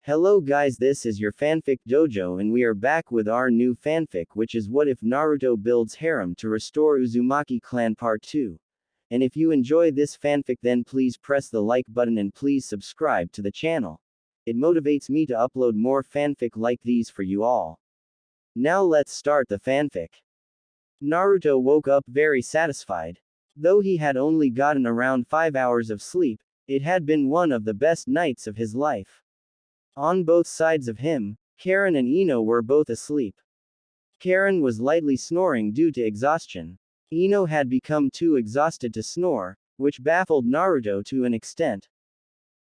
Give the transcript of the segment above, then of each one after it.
Hello guys, this is your fanfic dojo and we are back with our new fanfic, which is What If Naruto Builds Harem to Restore Uzumaki Clan Part 2. And if you enjoy this fanfic, then please press the like button and please subscribe to the channel. It motivates me to upload more fanfic like these for you all. Now let's start the fanfic. Naruto woke up very satisfied. Though he had only gotten around 5 hours of sleep, it had been one of the best nights of his life. On both sides of him, Karen and Ino were both asleep. Karen was lightly snoring due to exhaustion. Ino had become too exhausted to snore, which baffled Naruto to an extent.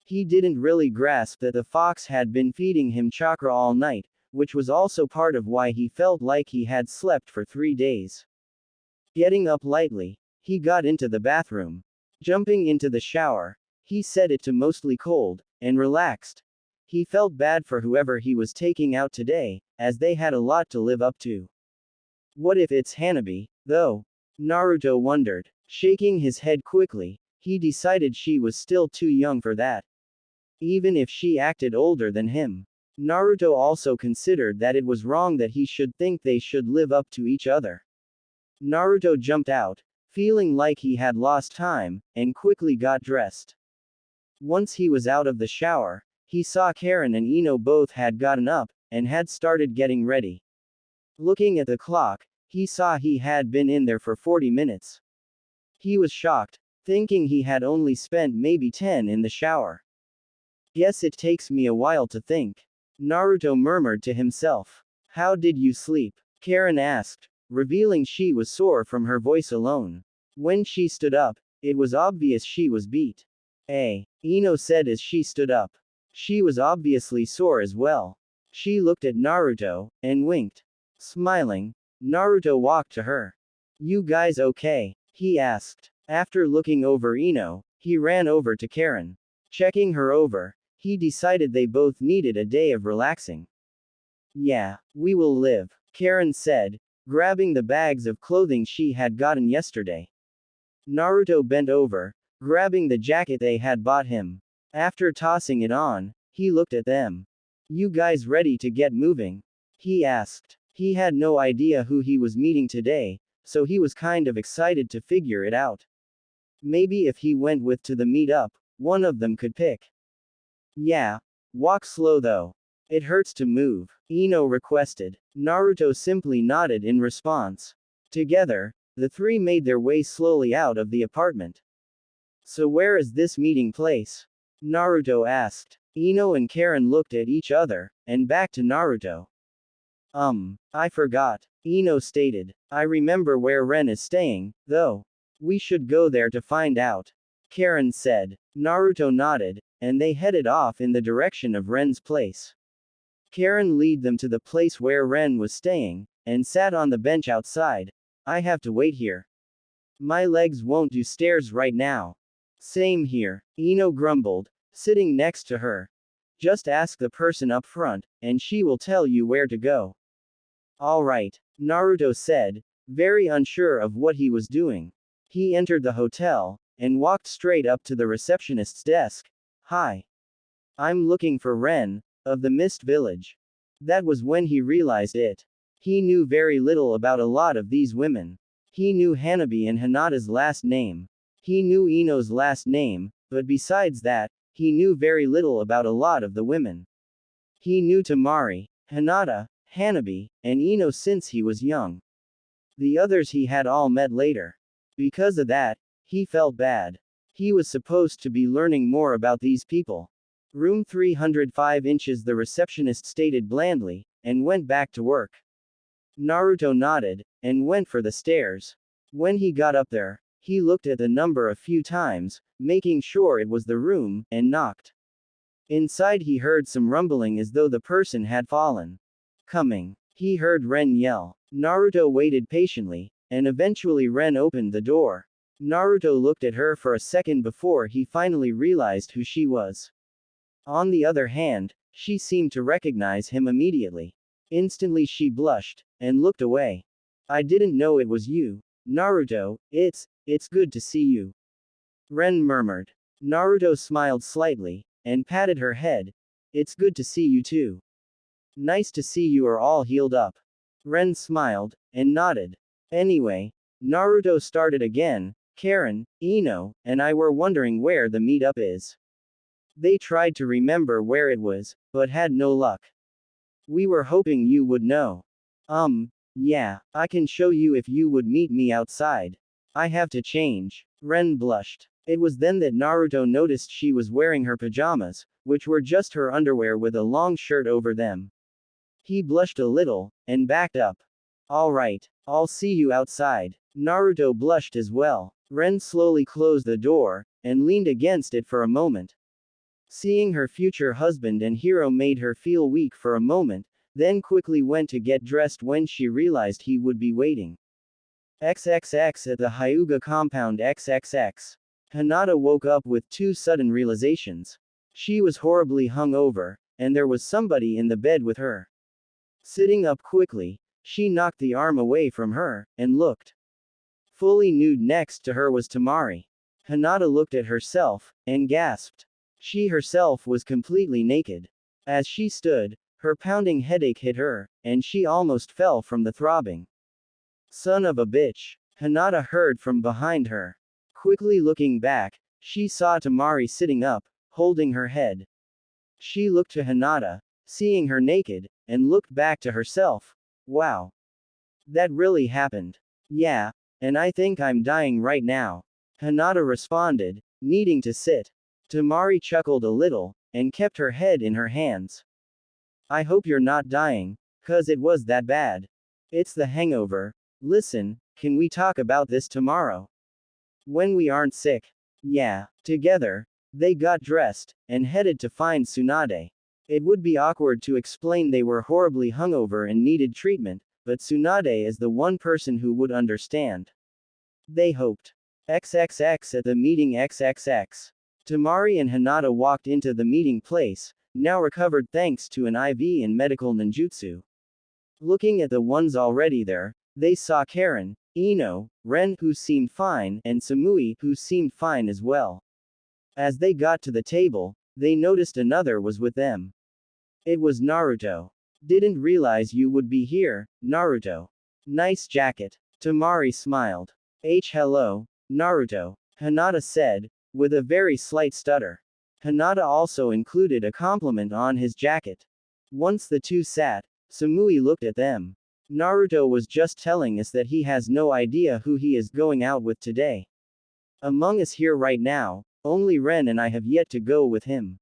He didn't really grasp that the fox had been feeding him chakra all night, which was also part of why he felt like he had slept for 3 days. Getting up lightly, he got into the bathroom. Jumping into the shower, he set it to mostly cold, and relaxed. He felt bad for whoever he was taking out today, as they had a lot to live up to. What if it's Hanabi, though? Naruto wondered. Shaking his head quickly, he decided she was still too young for that. Even if she acted older than him. Naruto also considered that it was wrong that he should think they should live up to each other. Naruto jumped out, feeling like he had lost time, and quickly got dressed. Once he was out of the shower, he saw Karen and Ino both had gotten up, and had started getting ready. Looking at the clock, he saw he had been in there for 40 minutes. He was shocked, thinking he had only spent maybe 10 in the shower. Guess it takes me a while to think. Naruto murmured to himself. How did you sleep? Karen asked, revealing she was sore from her voice alone. When she stood up, it was obvious she was beat. Ino said as she stood up. She was obviously sore as well. She looked at Naruto, and winked. Smiling, Naruto walked to her. You guys okay? He asked. After looking over Ino, he ran over to Karen. Checking her over, he decided they both needed a day of relaxing. Yeah, we will live, Karen said, grabbing the bags of clothing she had gotten yesterday. Naruto bent over, grabbing the jacket they had bought him. After tossing it on, he looked at them. You guys ready to get moving? He asked. He had no idea who he was meeting today, so he was kind of excited to figure it out. Maybe if he went with to the meet-up, one of them could pick. Yeah. Walk slow though. It hurts to move, Ino requested. Naruto simply nodded in response. Together, the three made their way slowly out of the apartment. So where is this meeting place? Naruto asked. Ino and Karen looked at each other, and back to Naruto. I forgot, Ino stated. I remember where Ren is staying, though. We should go there to find out, Karen said. Naruto nodded, and they headed off in the direction of Ren's place. Karen led them to the place where Ren was staying, and sat on the bench outside. I have to wait here. My legs won't do stairs right now. Same here, Ino grumbled, sitting next to her. Just ask the person up front, and she will tell you where to go. Alright, Naruto said, very unsure of what he was doing. He entered the hotel, and walked straight up to the receptionist's desk. Hi. I'm looking for Ren, of the Mist Village. That was when he realized it. He knew very little about a lot of these women. He knew Hanabi and Hinata's last name. He knew Ino's last name, but besides that, he knew very little about a lot of the women. He knew Tamari, Hinata, Hanabi, and Ino since he was young. The others he had all met later. Because of that, he felt bad. He was supposed to be learning more about these people. Room 305 inches, the receptionist stated blandly, and went back to work. Naruto nodded, and went for the stairs. When he got up there, he looked at the number a few times, making sure it was the room, and knocked. Inside he heard some rumbling as though the person had fallen. Coming. He heard Ren yell. Naruto waited patiently, and eventually Ren opened the door. Naruto looked at her for a second before he finally realized who she was. On the other hand, she seemed to recognize him immediately. Instantly she blushed, and looked away. I didn't know it was you, Naruto. It's good to see you. Ren murmured. Naruto smiled slightly, and patted her head. It's good to see you too. Nice to see you are all healed up. Ren smiled, and nodded. Anyway, Naruto started again. Karen, Ino, and I were wondering where the meetup is. They tried to remember where it was, but had no luck. We were hoping you would know. Yeah, I can show you if you would meet me outside. I have to change. Ren blushed. It was then that Naruto noticed she was wearing her pajamas, which were just her underwear with a long shirt over them. He blushed a little, and backed up. Alright, I'll see you outside. Naruto blushed as well. Ren slowly closed the door, and leaned against it for a moment. Seeing her future husband and hero made her feel weak for a moment, then quickly went to get dressed when she realized he would be waiting. XXX at the Hyuga compound XXX. Hinata woke up with two sudden realizations. She was horribly hungover, and there was somebody in the bed with her. Sitting up quickly, she knocked the arm away from her, and looked. Fully nude next to her was Tamari. Hinata looked at herself, and gasped. She herself was completely naked. As she stood, her pounding headache hit her, and she almost fell from the throbbing. Son of a bitch, Hinata heard from behind her. Quickly looking back, she saw Tamari sitting up, holding her head. She looked to Hinata, seeing her naked, and looked back to herself. Wow. That really happened. Yeah, and I think I'm dying right now. Hinata responded, needing to sit. Tamari chuckled a little, and kept her head in her hands. I hope you're not dying, 'cause it was that bad. It's the hangover. Listen, can we talk about this tomorrow? When we aren't sick. Yeah. Together, they got dressed, and headed to find Tsunade. It would be awkward to explain they were horribly hungover and needed treatment, but Tsunade is the one person who would understand. They hoped. XXX at the meeting XXX. Tamari and Hinata walked into the meeting place, now recovered thanks to an IV and medical ninjutsu. Looking at the ones already there, they saw Karen, Ino, Ren who seemed fine, and Samui who seemed fine as well. As they got to the table, they noticed another was with them. It was Naruto. Didn't realize you would be here, Naruto. Nice jacket. Tamari smiled. Hello, Naruto, Hinata said, with a very slight stutter. Hinata also included a compliment on his jacket. Once the two sat, Samui looked at them. Naruto was just telling us that he has no idea who he is going out with today. Among us here right now, only Ren and I have yet to go with him.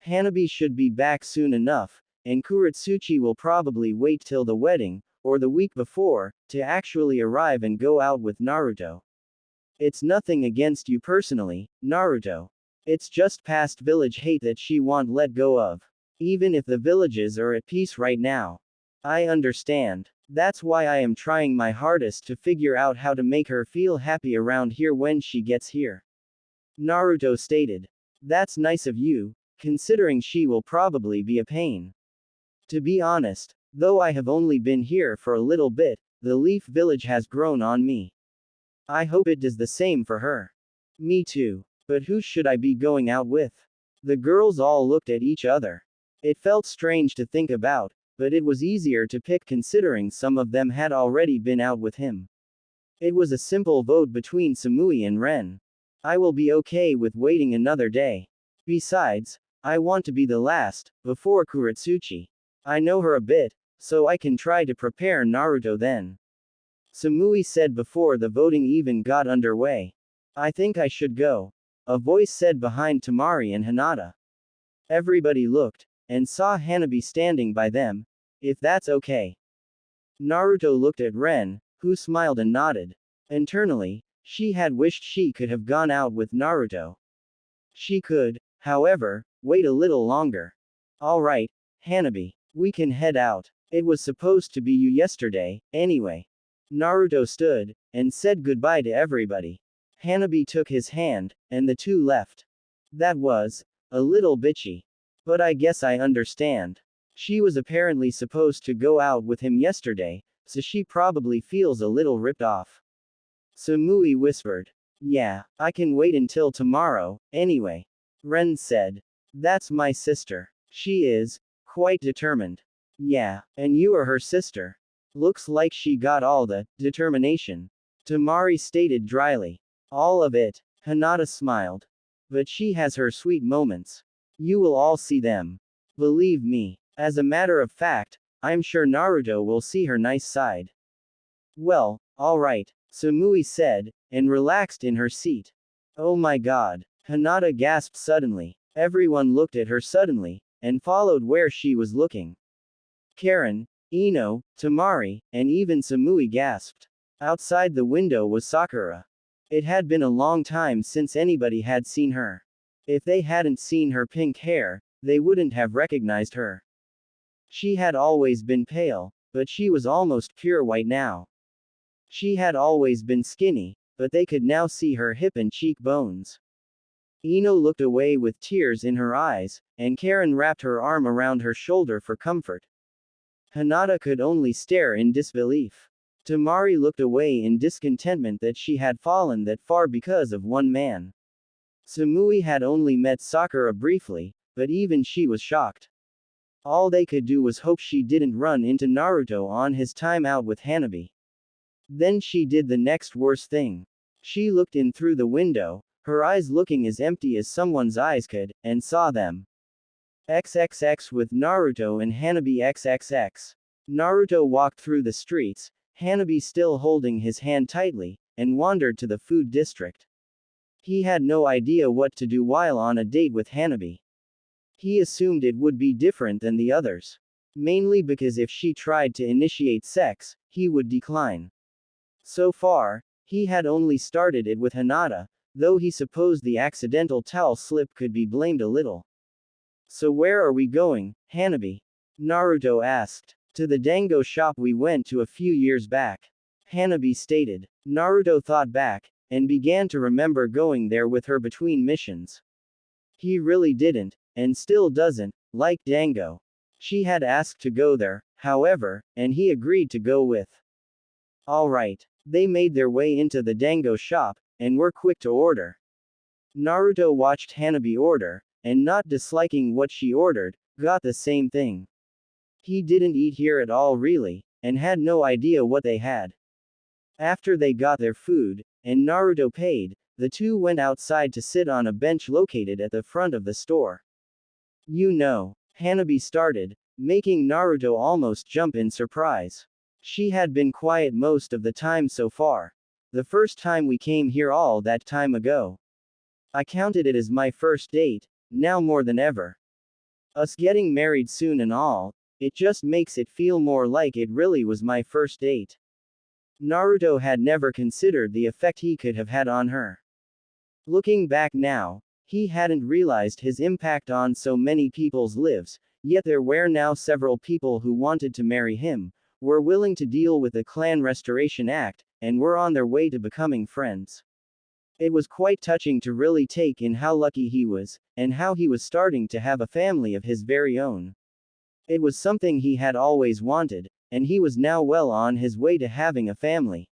Hanabi should be back soon enough, and Kuretsuchi will probably wait till the wedding, or the week before, to actually arrive and go out with Naruto. It's nothing against you personally, Naruto. It's just past village hate that she won't let go of. Even if the villages are at peace right now. I understand. That's why I am trying my hardest to figure out how to make her feel happy around here when she gets here. Naruto stated. That's nice of you, considering she will probably be a pain. To be honest, though I have only been here for a little bit, the Leaf Village has grown on me. I hope it does the same for her. Me too. But who should I be going out with? The girls all looked at each other. It felt strange to think about, but it was easier to pick considering some of them had already been out with him. It was a simple vote between Samui and Ren. I will be okay with waiting another day. Besides, I want to be the last, before Kuretsuchi. I know her a bit, so I can try to prepare Naruto then. Samui said before the voting even got underway. I think I should go. A voice said behind Tamari and Hinata. Everybody looked, and saw Hanabi standing by them. If that's okay. Naruto looked at Ren, who smiled and nodded. Internally, she had wished she could have gone out with Naruto. She could, however, wait a little longer. Alright, Hanabi, we can head out. It was supposed to be you yesterday, anyway. Naruto stood, and said goodbye to everybody. Hanabi took his hand, and the two left. That was a little bitchy. But I guess I understand. She was apparently supposed to go out with him yesterday, so she probably feels a little ripped off. Samui whispered. Yeah, I can wait until tomorrow, anyway. Ren said. That's my sister. She is quite determined. Yeah, and you are her sister. Looks like she got all the determination. Tamari stated dryly. All of it. Hinata smiled. But she has her sweet moments. You will all see them. Believe me. As a matter of fact, I'm sure Naruto will see her nice side. Well, alright, Sumui said, and relaxed in her seat. Oh my god. Hinata gasped suddenly. Everyone looked at her suddenly, and followed where she was looking. Karen, Ino, Tamari, and even Sumui gasped. Outside the window was Sakura. It had been a long time since anybody had seen her. If they hadn't seen her pink hair, they wouldn't have recognized her. She had always been pale, but she was almost pure white now. She had always been skinny, but they could now see her hip and cheekbones. Ino looked away with tears in her eyes, and Karen wrapped her arm around her shoulder for comfort. Hinata could only stare in disbelief. Tamari looked away in discontentment that she had fallen that far because of one man. Sumui had only met Sakura briefly, but even she was shocked. All they could do was hope she didn't run into Naruto on his time out with Hanabi. Then she did the next worst thing. She looked in through the window, her eyes looking as empty as someone's eyes could, and saw them. XXX with Naruto and Hanabi XXX. Naruto walked through the streets, Hanabi still holding his hand tightly, and wandered to the food district. He had no idea what to do while on a date with Hanabi. He assumed it would be different than the others. Mainly because if she tried to initiate sex, he would decline. So far, he had only started it with Hinata, though he supposed the accidental towel slip could be blamed a little. So where are we going, Hanabi? Naruto asked. To the dango shop we went to a few years back. Hanabi stated. Naruto thought back, and began to remember going there with her between missions. He really didn't, and still doesn't, like dango. She had asked to go there, however, and he agreed to go with. Alright. They made their way into the dango shop, and were quick to order. Naruto watched Hanabi order, and not disliking what she ordered, got the same thing. He didn't eat here at all really, and had no idea what they had. After they got their food, and Naruto paid, the two went outside to sit on a bench located at the front of the store. You know, Hanabi started, making Naruto almost jump in surprise. She had been quiet most of the time so far. The first time we came here all that time ago. I counted it as my first date, now more than ever. Us getting married soon and all, it just makes it feel more like it really was my first date. Naruto had never considered the effect he could have had on her. Looking back now, he hadn't realized his impact on so many people's lives, yet there were now several people who wanted to marry him, were willing to deal with the Clan Restoration Act, and were on their way to becoming friends. It was quite touching to really take in how lucky he was, and how he was starting to have a family of his very own. It was something he had always wanted, and he was now well on his way to having a family.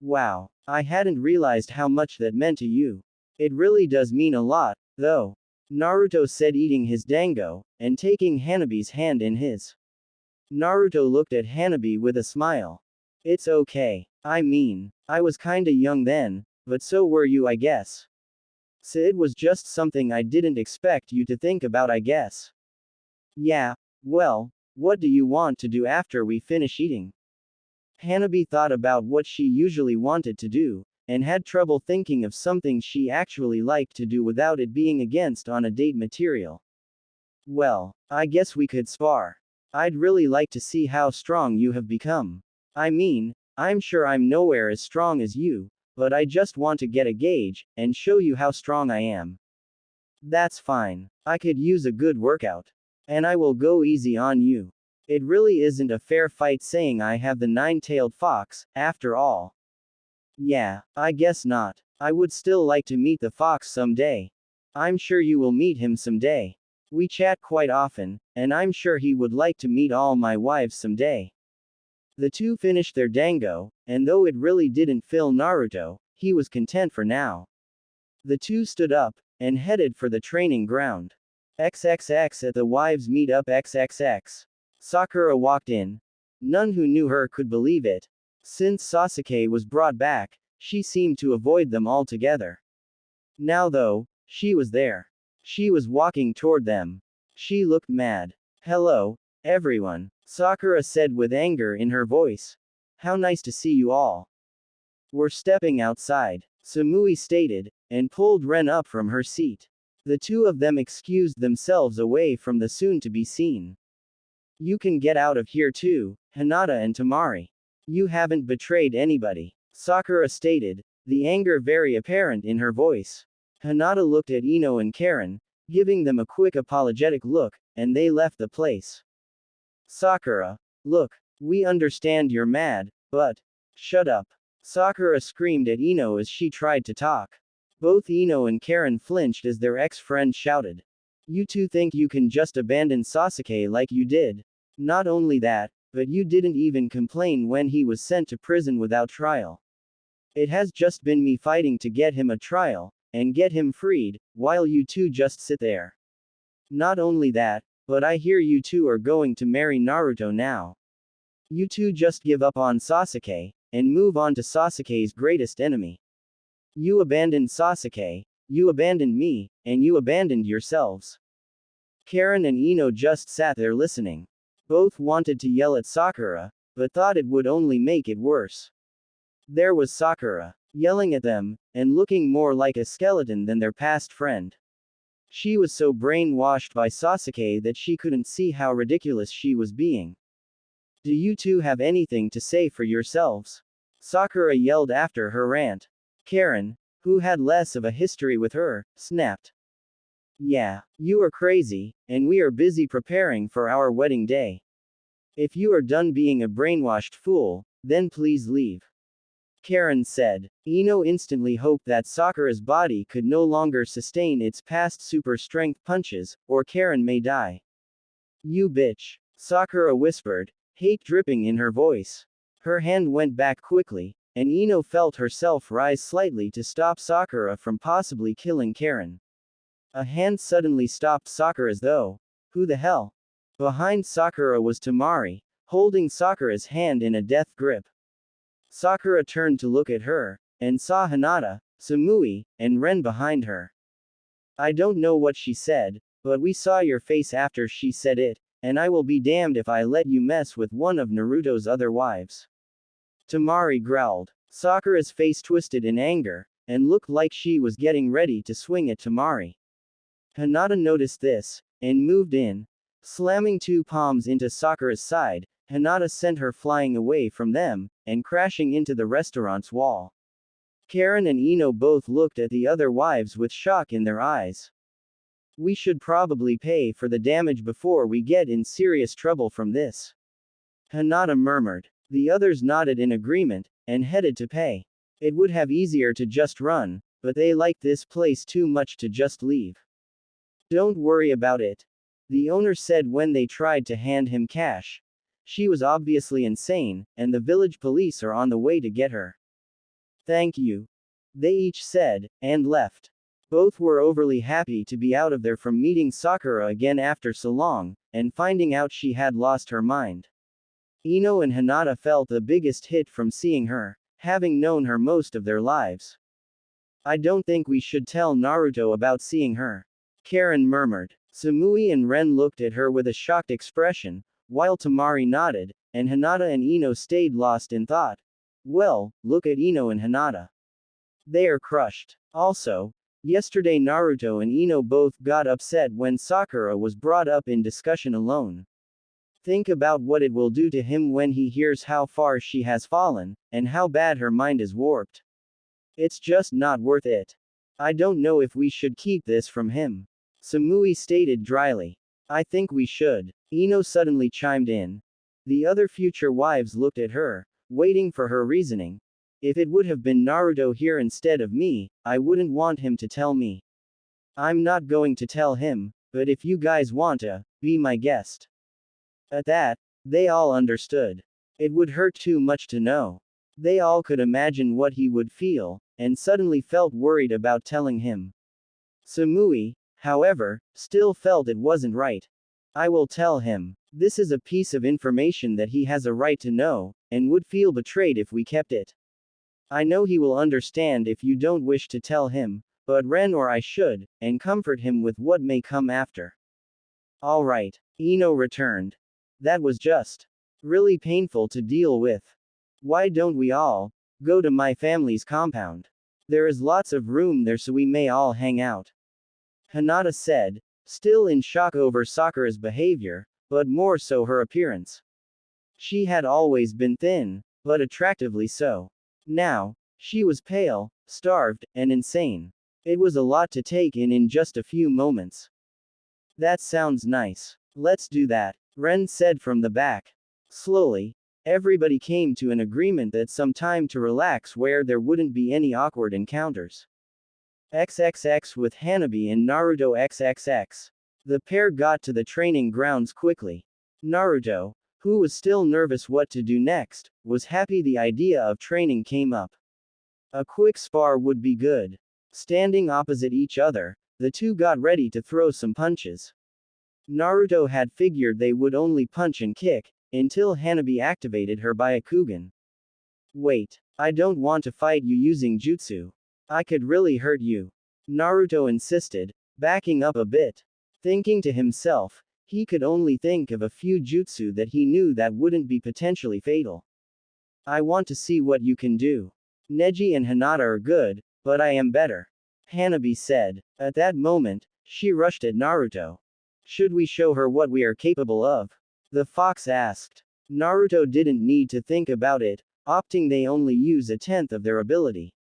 Wow, I hadn't realized how much that meant to you. It really does mean a lot, though. Naruto said, eating his dango, and taking Hanabi's hand in his. Naruto looked at Hanabi with a smile. It's okay. I mean, I was kinda young then, but so were you, I guess. So it was just something I didn't expect you to think about, I guess. Yeah, well, what do you want to do after we finish eating? Hanabi thought about what she usually wanted to do, and had trouble thinking of something she actually liked to do without it being against on a date material. Well, I guess we could spar. I'd really like to see how strong you have become. I mean, I'm sure I'm nowhere as strong as you, but I just want to get a gauge, and show you how strong I am. That's fine. I could use a good workout. And I will go easy on you. It really isn't a fair fight saying I have the nine-tailed fox, after all. Yeah, I guess not. I would still like to meet the fox someday. I'm sure you will meet him someday. We chat quite often, and I'm sure he would like to meet all my wives someday. The two finished their dango, and though it really didn't fill Naruto, he was content for now. The two stood up, and headed for the training ground. XXX at the wives meet up XXX. Sakura walked in. None who knew her could believe it. Since Sasuke was brought back, she seemed to avoid them altogether. Now though, she was there. She was walking toward them. She looked mad. Hello, everyone, Sakura said with anger in her voice. How nice to see you all. We're stepping outside, Samui stated, and pulled Ren up from her seat. The two of them excused themselves away from the soon-to-be scene. You can get out of here too, Hinata and Tamari. You haven't betrayed anybody, Sakura stated, the anger very apparent in her voice. Hinata looked at Ino and Karen, giving them a quick apologetic look, and they left the place. Sakura, look, we understand you're mad, but shut up, Sakura screamed at Ino as she tried to talk. Both Ino and Karen flinched as their ex-friend shouted. You two think you can just abandon Sasuke like you did. Not only that, but you didn't even complain when he was sent to prison without trial. It has just been me fighting to get him a trial, and get him freed, while you two just sit there. Not only that, but I hear you two are going to marry Naruto now. You two just give up on Sasuke, and move on to Sasuke's greatest enemy. You abandoned Sasuke, you abandoned me, and you abandoned yourselves. Karen and Ino just sat there listening. Both wanted to yell at Sakura, but thought it would only make it worse. There was Sakura, yelling at them, and looking more like a skeleton than their past friend. She was so brainwashed by Sasuke that she couldn't see how ridiculous she was being. Do you two have anything to say for yourselves? Sakura yelled after her rant. Karen, who had less of a history with her, snapped. Yeah, you are crazy, and we are busy preparing for our wedding day. If you are done being a brainwashed fool, then please leave. Karen said. Ino instantly hoped that Sakura's body could no longer sustain its past super strength punches, or Karen may die. You bitch, Sakura whispered, hate dripping in her voice. Her hand went back quickly, and Ino felt herself rise slightly to stop Sakura from possibly killing Karen. A hand suddenly stopped Sakura's though. Who the hell? Behind Sakura was Tamari, holding Sakura's hand in a death grip. Sakura turned to look at her, and saw Hinata, Samui, and Ren behind her. I don't know what she said, but we saw your face after she said it, and I will be damned if I let you mess with one of Naruto's other wives. Tamari growled. Sakura's face twisted in anger, and looked like she was getting ready to swing at Tamari. Hinata noticed this, and moved in. Slamming two palms into Sakura's side, Hinata sent her flying away from them, and crashing into the restaurant's wall. Karen and Ino both looked at the other wives with shock in their eyes. We should probably pay for the damage before we get in serious trouble from this. Hinata murmured. The others nodded in agreement, and headed to pay. It would have easier to just run, but they liked this place too much to just leave. Don't worry about it, the owner said when they tried to hand him cash. She was obviously insane, and the village police are on the way to get her. Thank you, they each said, and left. Both were overly happy to be out of there from meeting Sakura again after so long, and finding out she had lost her mind. Ino and Hinata felt the biggest hit from seeing her, having known her most of their lives. I don't think we should tell Naruto about seeing her, Karen murmured. Samui and Ren looked at her with a shocked expression, while Tamari nodded, and Hinata and Ino stayed lost in thought. Well, look at Ino and Hinata. They are crushed. Also, yesterday Naruto and Ino both got upset when Sakura was brought up in discussion alone. Think about what it will do to him when he hears how far she has fallen, and how bad her mind is warped. It's just not worth it. I don't know if we should keep this from him, Samui stated dryly. I think we should, Ino suddenly chimed in. The other future wives looked at her, waiting for her reasoning. If it would have been Naruto here instead of me, I wouldn't want him to tell me. I'm not going to tell him, but if you guys want to, be my guest. At that, they all understood. It would hurt too much to know. They all could imagine what he would feel, and suddenly felt worried about telling him. Samui, however, still felt it wasn't right. I will tell him. This is a piece of information that he has a right to know, and would feel betrayed if we kept it. I know he will understand if you don't wish to tell him, but Ren or I should, and comfort him with what may come after. All right, Ino returned. That was just really painful to deal with. Why don't we all go to my family's compound? There is lots of room there so we may all hang out. Hinata said, still in shock over Sakura's behavior, but more so her appearance. She had always been thin, but attractively so. Now, she was pale, starved, and insane. It was a lot to take in just a few moments. That sounds nice. Let's do that, Ren said from the back. Slowly, everybody came to an agreement that some time to relax where there wouldn't be any awkward encounters. XXX with Hanabi and Naruto XXX. The pair got to the training grounds quickly. Naruto, who was still nervous what to do next, was happy the idea of training came up. A quick spar would be good. Standing opposite each other, the two got ready to throw some punches. Naruto had figured they would only punch and kick, until Hanabi activated her Byakugan. Wait, I don't want to fight you using jutsu. I could really hurt you. Naruto insisted, backing up a bit. Thinking to himself, he could only think of a few jutsu that he knew that wouldn't be potentially fatal. I want to see what you can do. Neji and Hinata are good, but I am better. Hanabi said. At that moment, she rushed at Naruto. Should we show her what we are capable of? The fox asked. Naruto didn't need to think about it, opting they only use a tenth of their ability.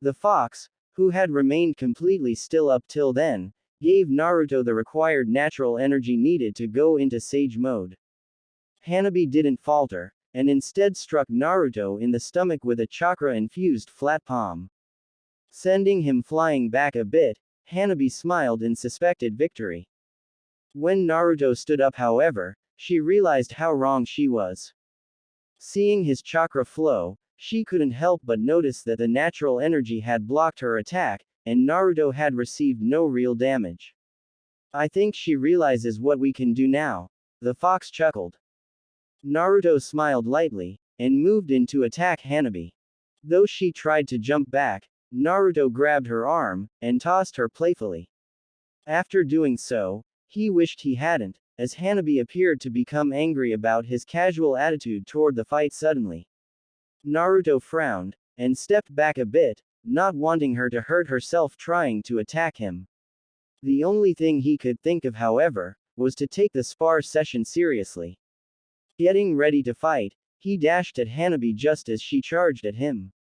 The fox, who had remained completely still up till then, gave Naruto the required natural energy needed to go into Sage mode. Hanabi didn't falter, and instead struck Naruto in the stomach with a chakra-infused flat palm. Sending him flying back a bit, Hanabi smiled in suspected victory. When Naruto stood up however, she realized how wrong she was. Seeing his chakra flow, she couldn't help but notice that the natural energy had blocked her attack, and Naruto had received no real damage. I think she realizes what we can do now. The fox chuckled. Naruto smiled lightly, and moved in to attack Hanabi. Though she tried to jump back, Naruto grabbed her arm, and tossed her playfully. After doing so, he wished he hadn't, as Hanabi appeared to become angry about his casual attitude toward the fight suddenly. Naruto frowned, and stepped back a bit, not wanting her to hurt herself trying to attack him. The only thing he could think of however, was to take the spar session seriously. Getting ready to fight, he dashed at Hanabi just as she charged at him.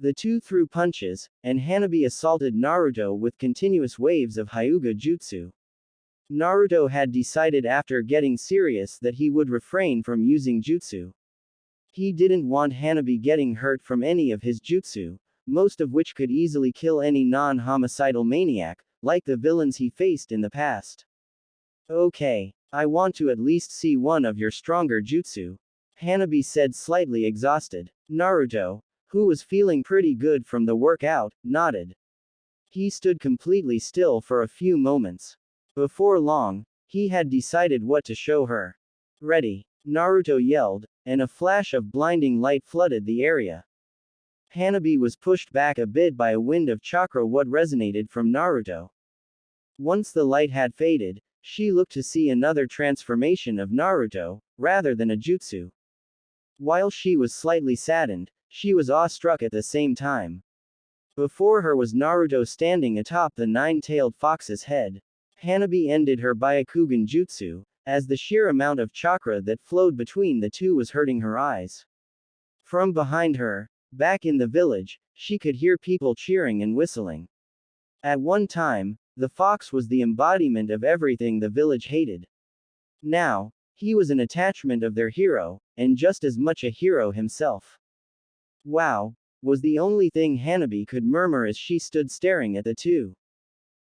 The two threw punches, and Hanabi assaulted Naruto with continuous waves of Hyuga Jutsu. Naruto had decided after getting serious that he would refrain from using jutsu. He didn't want Hanabi getting hurt from any of his jutsu, most of which could easily kill any non-homicidal maniac, like the villains he faced in the past. Okay, I want to at least see one of your stronger jutsu, Hanabi said slightly exhausted. Naruto, who was feeling pretty good from the workout, nodded. He stood completely still for a few moments. Before long, he had decided what to show her. Ready, Naruto yelled, and a flash of blinding light flooded the area. Hanabi was pushed back a bit by a wind of chakra what resonated from Naruto. Once the light had faded, she looked to see another transformation of Naruto, rather than a jutsu. While she was slightly saddened, she was awestruck at the same time. Before her was Naruto standing atop the nine-tailed fox's head. Hanabi ended her Byakugan jutsu, as the sheer amount of chakra that flowed between the two was hurting her eyes. From behind her, back in the village, she could hear people cheering and whistling. At one time, the fox was the embodiment of everything the village hated. Now, he was an attachment of their hero, and just as much a hero himself. Wow, was the only thing Hanabi could murmur as she stood staring at the two.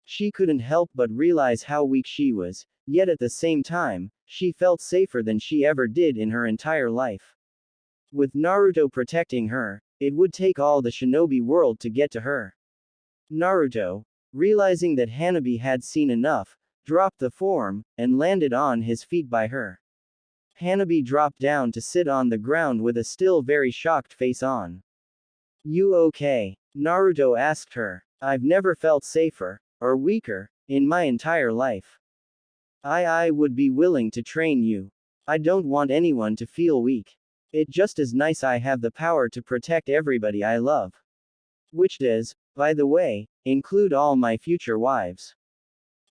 She couldn't help but realize how weak she was, yet at the same time, she felt safer than she ever did in her entire life. With Naruto protecting her, it would take all the shinobi world to get to her. Naruto, realizing that Hanabi had seen enough, dropped the form, and landed on his feet by her. Hanabi dropped down to sit on the ground with a still very shocked face on. You okay? Naruto asked her. I've never felt safer, or weaker, in my entire life. I would be willing to train you. I don't want anyone to feel weak. It just is nice I have the power to protect everybody I love. Which does, by the way, include all my future wives.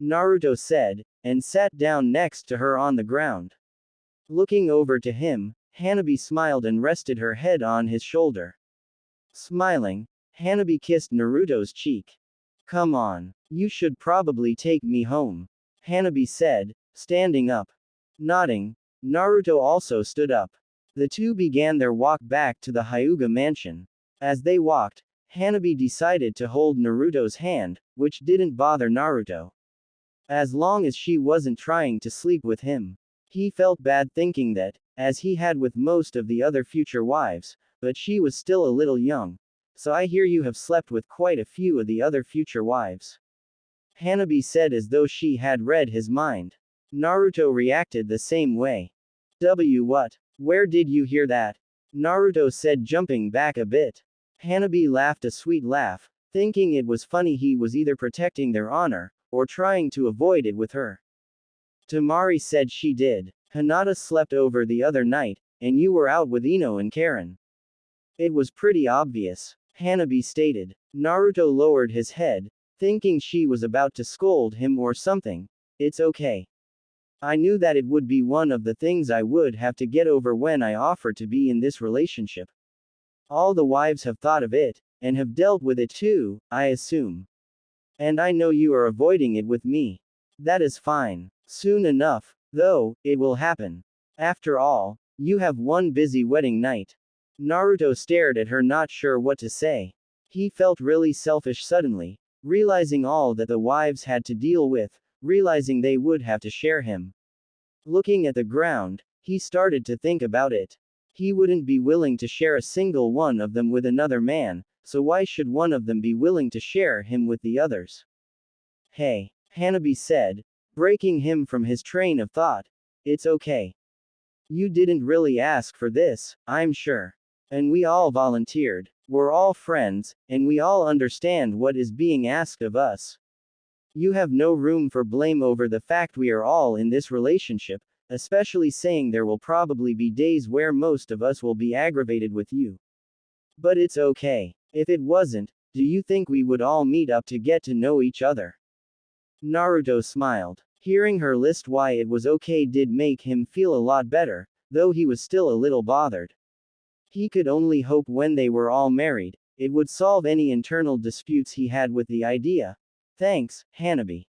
Naruto said, and sat down next to her on the ground. Looking over to him, Hanabi smiled and rested her head on his shoulder. Smiling, Hanabi kissed Naruto's cheek. Come on, you should probably take me home, Hanabi said, standing up. Nodding, Naruto also stood up. The two began their walk back to the Hyuga mansion. As they walked, Hanabi decided to hold Naruto's hand, which didn't bother Naruto. As long as she wasn't trying to sleep with him. He felt bad thinking that, as he had with most of the other future wives, but she was still a little young. So I hear you have slept with quite a few of the other future wives. Hanabi said as though she had read his mind. Naruto reacted the same way. What? Where did you hear that? Naruto said, jumping back a bit. Hanabi laughed a sweet laugh, thinking it was funny he was either protecting their honor, or trying to avoid it with her. Tamari said she did. Hinata slept over the other night, and you were out with Ino and Karen. It was pretty obvious, Hanabi stated. Naruto lowered his head, thinking she was about to scold him or something. It's okay. I knew that it would be one of the things I would have to get over when I offered to be in this relationship. All the wives have thought of it, and have dealt with it too, I assume. And I know you are avoiding it with me. That is fine. Soon enough, though, it will happen. After all, you have one busy wedding night. Naruto stared at her, not sure what to say. He felt really selfish suddenly, realizing all that the wives had to deal with, realizing they would have to share him. Looking at the ground, he started to think about it. He wouldn't be willing to share a single one of them with another man, so why should one of them be willing to share him with the others? Hey, Hanabi said, breaking him from his train of thought. It's okay. You didn't really ask for this, I'm sure. And we all volunteered. We're all friends, and we all understand what is being asked of us. You have no room for blame over the fact we are all in this relationship, especially saying there will probably be days where most of us will be aggravated with you. But it's okay. If it wasn't, do you think we would all meet up to get to know each other? Naruto smiled. Hearing her list why it was okay did make him feel a lot better, though he was still a little bothered. He could only hope when they were all married, it would solve any internal disputes he had with the idea. Thanks, Hanabi.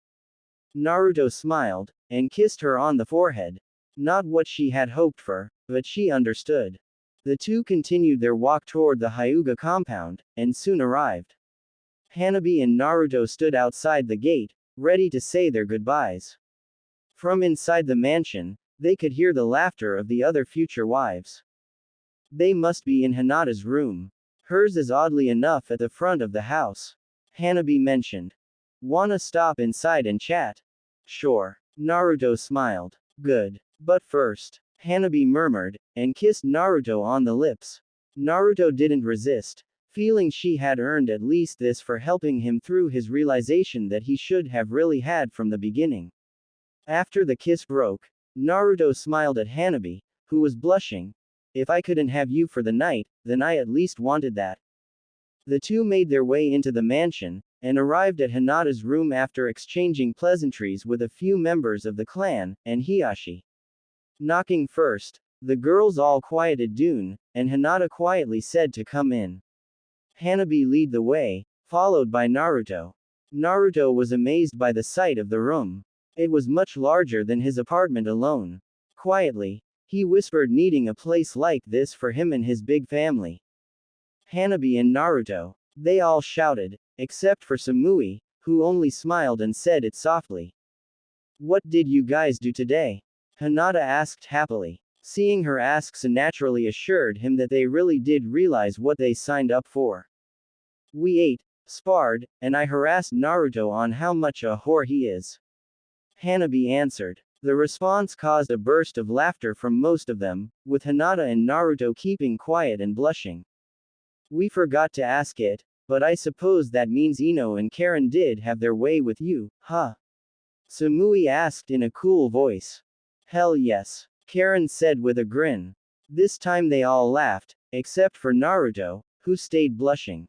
Naruto smiled, and kissed her on the forehead. Not what she had hoped for, but she understood. The two continued their walk toward the Hyuga compound, and soon arrived. Hanabi and Naruto stood outside the gate, ready to say their goodbyes. From inside the mansion, they could hear the laughter of the other future wives. They must be in Hinata's room. Hers is oddly enough at the front of the house. Hanabi mentioned. Wanna stop inside and chat? Sure. Naruto smiled. Good. But first, Hanabi murmured, and kissed Naruto on the lips. Naruto didn't resist, feeling she had earned at least this for helping him through his realization that he should have really had from the beginning. After the kiss broke, Naruto smiled at Hanabi, who was blushing. If I couldn't have you for the night, then I at least wanted that. The two made their way into the mansion, and arrived at Hinata's room after exchanging pleasantries with a few members of the clan, and Hiyashi. Knocking first, the girls all quieted Dune, and Hinata quietly said to come in. Hanabi led the way, followed by Naruto. Naruto was amazed by the sight of the room. It was much larger than his apartment alone. Quietly, he whispered, needing a place like this for him and his big family. Hanabi and Naruto. They all shouted, except for Samui, who only smiled and said it softly. What did you guys do today? Hinata asked happily. Seeing her ask so naturally assured him that they really did realize what they signed up for. We ate, sparred, and I harassed Naruto on how much a whore he is. Hanabi answered. The response caused a burst of laughter from most of them, with Hinata and Naruto keeping quiet and blushing. We forgot to ask it, but I suppose that means Ino and Karen did have their way with you, huh? Samui asked in a cool voice. Hell yes, Karen said with a grin. This time they all laughed, except for Naruto, who stayed blushing.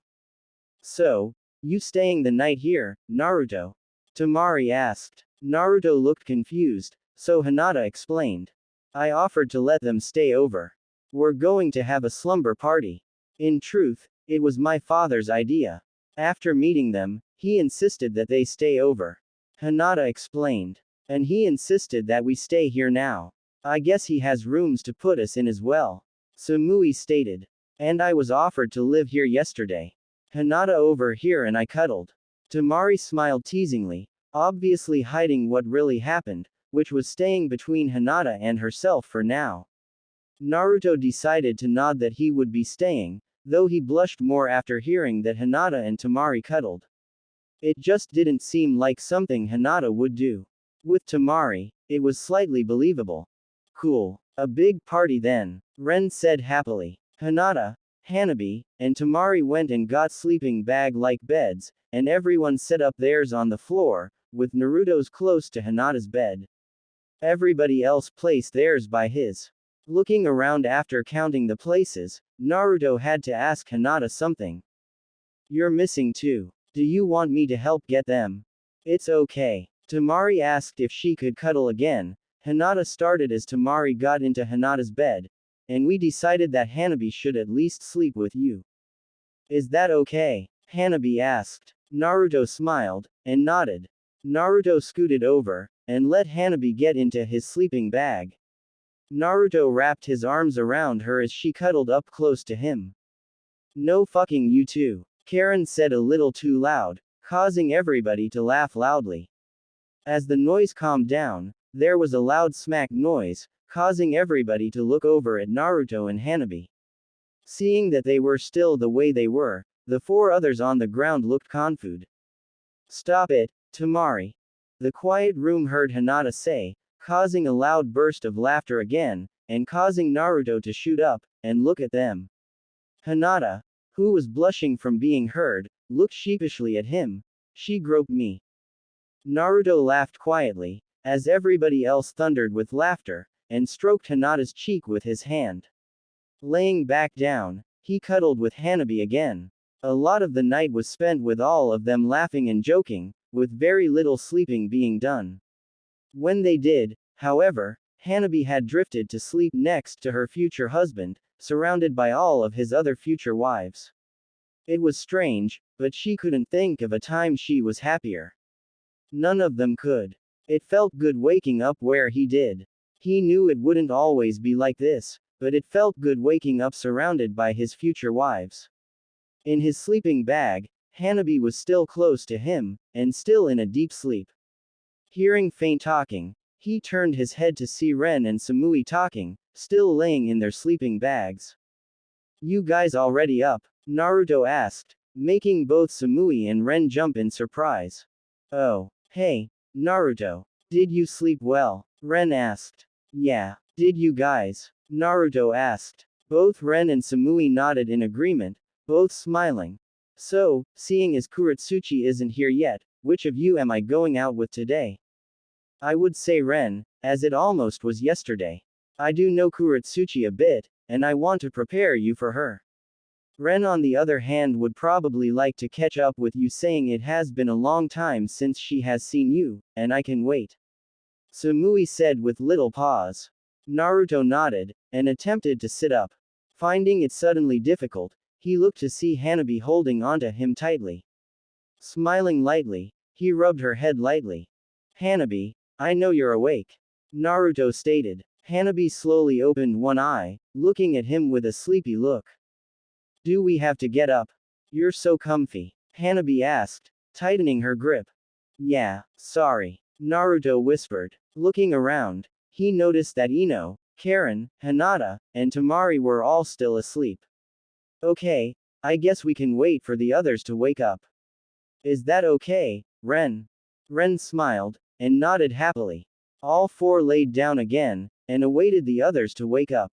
So, you staying the night here, Naruto? Tamari asked. Naruto looked confused, so Hinata explained. I offered to let them stay over. We're going to have a slumber party. In truth, it was my father's idea. After meeting them, he insisted that they stay over. Hinata explained. And he insisted that we stay here now. I guess he has rooms to put us in as well. Samui stated. And I was offered to live here yesterday. Hinata over here and I cuddled. Tamari smiled teasingly, obviously hiding what really happened, which was staying between Hinata and herself for now. Naruto decided to nod that he would be staying, though he blushed more after hearing that Hinata and Tamari cuddled. It just didn't seem like something Hinata would do. With Tamari, it was slightly believable. Cool. A big party then, Ren said happily. Hinata, Hanabi, and Tamari went and got sleeping bag-like beds, and everyone set up theirs on the floor, with Naruto's close to Hinata's bed. Everybody else placed theirs by his. Looking around after counting the places, Naruto had to ask Hinata something. You're missing too. Do you want me to help get them? It's okay. Tamari asked if she could cuddle again. Hinata started as Tamari got into Hinata's bed, and we decided that Hanabi should at least sleep with you. Is that okay? Hanabi asked. Naruto smiled, and nodded. Naruto scooted over, and let Hanabi get into his sleeping bag. Naruto wrapped his arms around her as she cuddled up close to him. No fucking you too, Karen said a little too loud, causing everybody to laugh loudly. As the noise calmed down, there was a loud smack noise, causing everybody to look over at Naruto and Hanabi. Seeing that they were still the way they were, the four others on the ground looked confused. Stop it, Tamari. The quiet room heard Hinata say, causing a loud burst of laughter again, and causing Naruto to shoot up, and look at them. Hinata, who was blushing from being heard, looked sheepishly at him. She groped me. Naruto laughed quietly, as everybody else thundered with laughter, and stroked Hinata's cheek with his hand. Laying back down, he cuddled with Hanabi again. A lot of the night was spent with all of them laughing and joking, with very little sleeping being done. When they did, however, Hanabi had drifted to sleep next to her future husband, surrounded by all of his other future wives. It was strange, but she couldn't think of a time she was happier. None of them could. It felt good waking up where he did. He knew it wouldn't always be like this, but it felt good waking up surrounded by his future wives. In his sleeping bag, Hanabi was still close to him, and still in a deep sleep. Hearing faint talking, he turned his head to see Ren and Samui talking, still laying in their sleeping bags. You guys already up? Naruto asked, making both Samui and Ren jump in surprise. Oh, hey, Naruto. Did you sleep well? Ren asked. Yeah. Did you guys? Naruto asked. Both Ren and Samui nodded in agreement, both smiling. So, seeing as Kuretsuchi isn't here yet, which of you am I going out with today? I would say Ren, as it almost was yesterday. I do know Kuretsuchi a bit, and I want to prepare you for her. Ren on the other hand would probably like to catch up with you, saying it has been a long time since she has seen you, and I can wait. Samui said with little pause. Naruto nodded, and attempted to sit up. Finding it suddenly difficult, he looked to see Hanabi holding onto him tightly. Smiling lightly, he rubbed her head lightly. Hanabi, I know you're awake. Naruto stated. Hanabi slowly opened one eye, looking at him with a sleepy look. Do we have to get up? You're so comfy. Hanabi asked, tightening her grip. Yeah, sorry. Naruto whispered. Looking around, he noticed that Ino, Karen, Hinata, and Tamari were all still asleep. Okay, I guess we can wait for the others to wake up. Is that okay, Ren? Ren smiled, and nodded happily. All four laid down again, and awaited the others to wake up.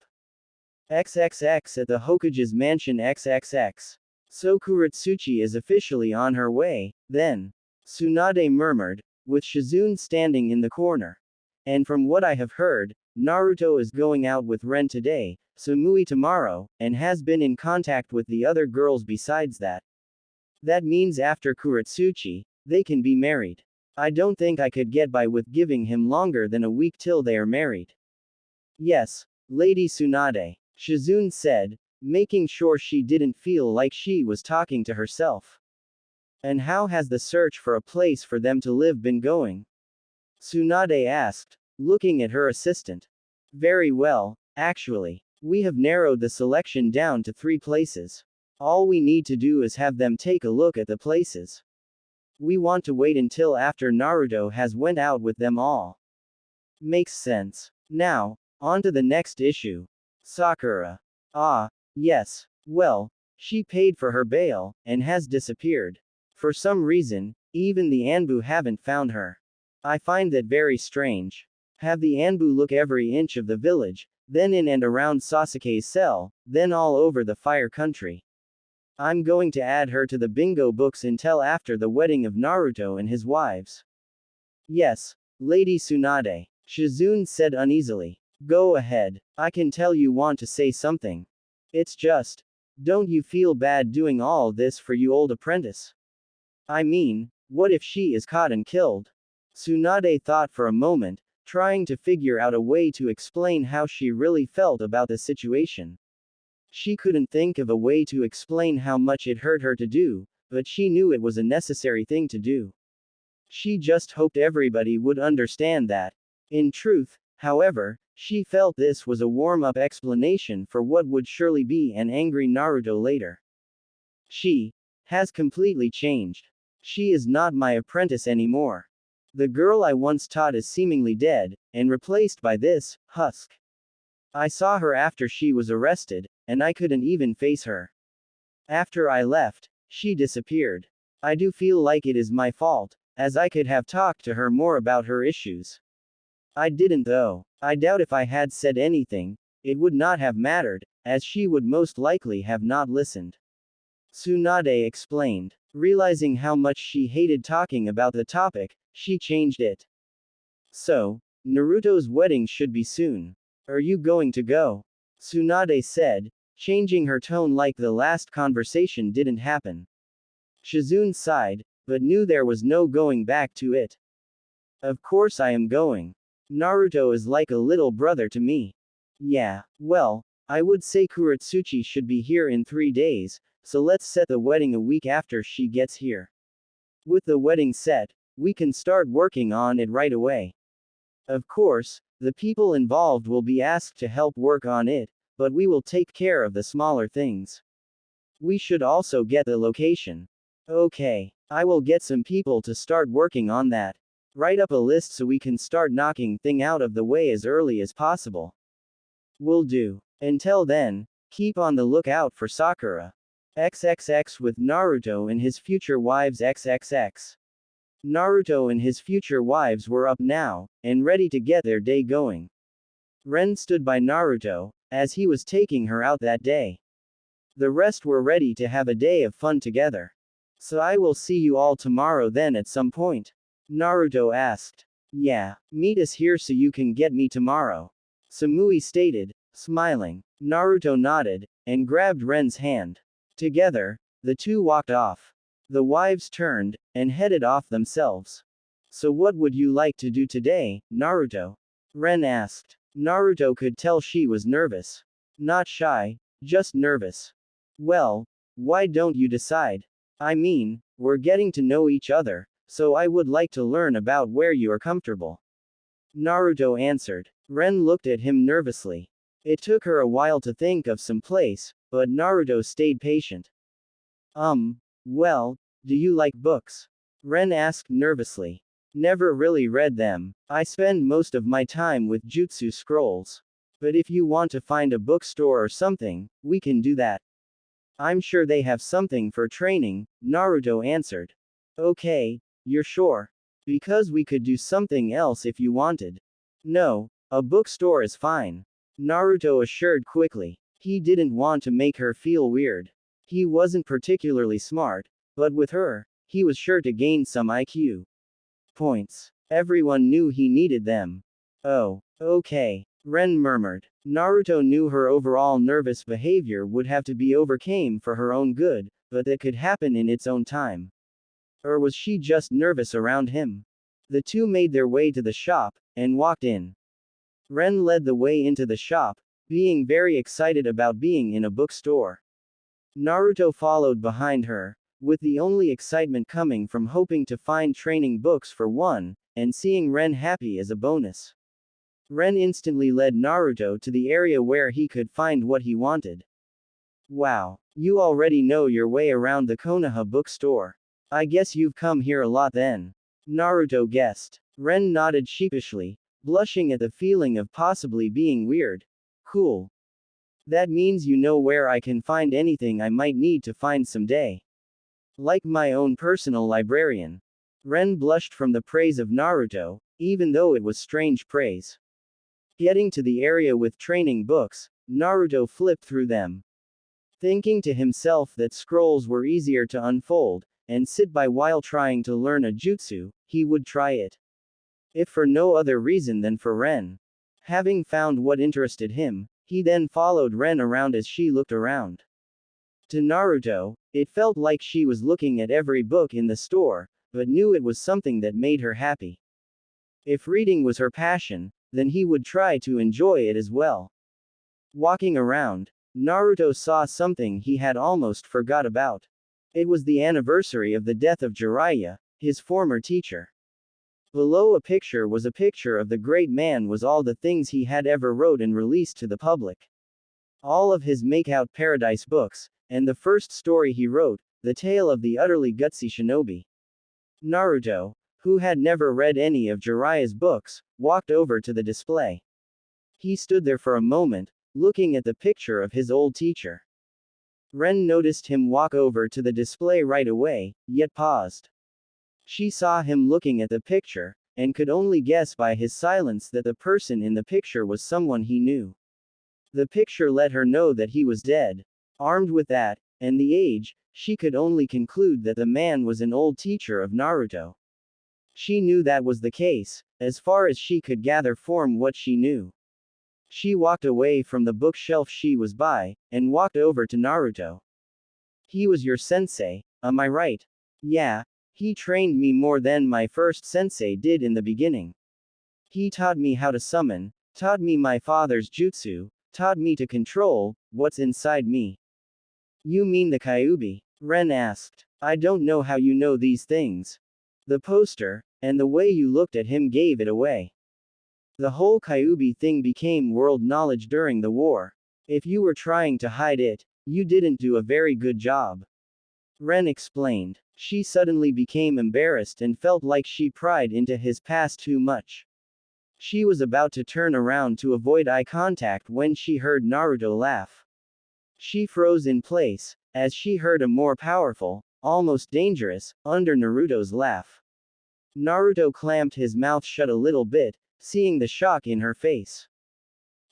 XXX at the Hokage's mansion XXX. So Kuretsuchi is officially on her way, then. Tsunade murmured, with Shizune standing in the corner. And from what I have heard, Naruto is going out with Ren today, Sumui tomorrow, and has been in contact with the other girls besides that. That means after Kuretsuchi, they can be married. I don't think I could get by with giving him longer than a week till they are married. Yes, Lady Tsunade, Shizune said, making sure she didn't feel like she was talking to herself. And how has the search for a place for them to live been going? Tsunade asked, looking at her assistant. Very well, actually. We have narrowed the selection down to 3 places. All we need to do is have them take a look at the places. We want to wait until after Naruto has went out with them all. Makes sense. Now, on to the next issue. Sakura. Ah, yes. Well, she paid for her bail, and has disappeared. For some reason, even the Anbu haven't found her. I find that very strange. Have the Anbu look every inch of the village, then in and around Sasuke's cell, then all over the Fire Country. I'm going to add her to the bingo books until after the wedding of Naruto and his wives. Yes, Lady Tsunade, Shizune said uneasily. Go ahead. I can tell you want to say something. It's just, don't you feel bad doing all this for you old apprentice? I mean, what if she is caught and killed? Tsunade thought for a moment, trying to figure out a way to explain how she really felt about the situation. She couldn't think of a way to explain how much it hurt her to do, but she knew it was a necessary thing to do. She just hoped everybody would understand that. In truth, however, she felt this was a warm-up explanation for what would surely be an angry Naruto later. She has completely changed. She is not my apprentice anymore. The girl I once taught is seemingly dead, and replaced by this husk. I saw her after she was arrested, and I couldn't even face her. After I left, she disappeared. I do feel like it is my fault, as I could have talked to her more about her issues. I didn't though. I doubt if I had said anything, it would not have mattered, as she would most likely have not listened. Tsunade explained. Realizing how much she hated talking about the topic, she changed it. So, Naruto's wedding should be soon. Are you going to go? Tsunade said, changing her tone like the last conversation didn't happen. Shizune sighed, but knew there was no going back to it. Of course I am going. Naruto is like a little brother to me. Yeah, well, I would say Kuretsuchi should be here in 3 days, so let's set the wedding a week after she gets here. With the wedding set, we can start working on it right away. Of course, the people involved will be asked to help work on it, but we will take care of the smaller things. We should also get the location. Okay, I will get some people to start working on that. Write up a list so we can start knocking things out of the way as early as possible. Will do. Until then, keep on the lookout for Sakura. XXX with Naruto and his future wives XXX. Naruto and his future wives were up now, and ready to get their day going. Ren stood by Naruto, as he was taking her out that day. The rest were ready to have a day of fun together. So I will see you all tomorrow then at some point. Naruto asked. Yeah, meet us here so you can get me tomorrow. Sumui stated, smiling. Naruto nodded, and grabbed Ren's hand. Together, the two walked off. The wives turned, and headed off themselves. So what would you like to do today, Naruto? Ren asked. Naruto could tell she was nervous. Not shy, just nervous. Well, why don't you decide? I mean, we're getting to know each other, so I would like to learn about where you are comfortable. Naruto answered. Ren looked at him nervously. It took her a while to think of some place, but Naruto stayed patient. Well, do you like books? Ren asked nervously. Never really read them. I spend most of my time with jutsu scrolls. But if you want to find a bookstore or something, we can do that. I'm sure they have something for training, Naruto answered. Okay, you're sure? Because we could do something else if you wanted. No, a bookstore is fine. Naruto assured quickly. He didn't want to make her feel weird. He wasn't particularly smart, but with her, he was sure to gain some IQ points. Everyone knew he needed them. Oh, okay, Ren murmured. Naruto knew her overall nervous behavior would have to be overcame for her own good, but that could happen in its own time. Or was she just nervous around him? The two made their way to the shop, and walked in. Ren led the way into the shop, being very excited about being in a bookstore. Naruto followed behind her, with the only excitement coming from hoping to find training books for one, and seeing Ren happy as a bonus. Ren instantly led Naruto to the area where he could find what he wanted. Wow, you already know your way around the Konoha bookstore. I guess you've come here a lot then. Naruto guessed. Ren nodded sheepishly, blushing at the feeling of possibly being weird. Cool. That means you know where I can find anything I might need to find someday. Like my own personal librarian. Ren blushed from the praise of Naruto, even though it was strange praise. Getting to the area with training books, Naruto flipped through them. Thinking to himself that scrolls were easier to unfold, and sit by while trying to learn a jutsu, he would try it. If for no other reason than for Ren. Having found what interested him, he then followed Ren around as she looked around. To Naruto, it felt like she was looking at every book in the store, but knew it was something that made her happy. If reading was her passion, then he would try to enjoy it as well. Walking around, Naruto saw something he had almost forgot about. It was the anniversary of the death of Jiraiya, his former teacher. Below a picture was a picture of the great man was all the things he had ever wrote and released to the public. All of his Makeout Paradise books, and the first story he wrote, The Tale of the Utterly Gutsy Shinobi. Naruto, who had never read any of Jiraiya's books, walked over to the display. He stood there for a moment, looking at the picture of his old teacher. Ren noticed him walk over to the display right away, yet paused. She saw him looking at the picture, and could only guess by his silence that the person in the picture was someone he knew. The picture let her know that he was dead. Armed with that, and the age, she could only conclude that the man was an old teacher of Naruto. She knew that was the case, as far as she could gather from what she knew. She walked away from the bookshelf she was by, and walked over to Naruto. He was your sensei, am I right? Yeah. He trained me more than my first sensei did in the beginning. He taught me how to summon, taught me my father's jutsu, taught me to control what's inside me. You mean the Kyuubi? Ren asked. I don't know how you know these things. The poster, and the way you looked at him gave it away. The whole Kyuubi thing became world knowledge during the war. If you were trying to hide it, you didn't do a very good job. Ren explained. She suddenly became embarrassed and felt like she pried into his past too much. She was about to turn around to avoid eye contact when she heard Naruto laugh. She froze in place, as she heard a more powerful, almost dangerous, under Naruto's laugh. Naruto clamped his mouth shut a little bit, seeing the shock in her face.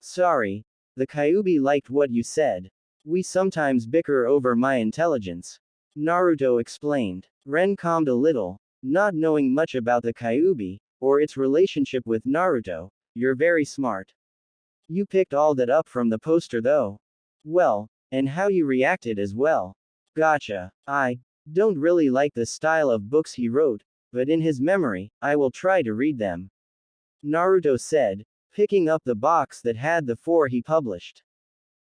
Sorry, the Kyuubi liked what you said. We sometimes bicker over my intelligence. Naruto explained. Ren calmed a little, not knowing much about the Kyuubi, or its relationship with Naruto. You're very smart. You picked all that up from the poster though. Well, and how you reacted as well. Gotcha. I don't really like the style of books he wrote, but in his memory, I will try to read them. Naruto said, picking up the box that had the four he published.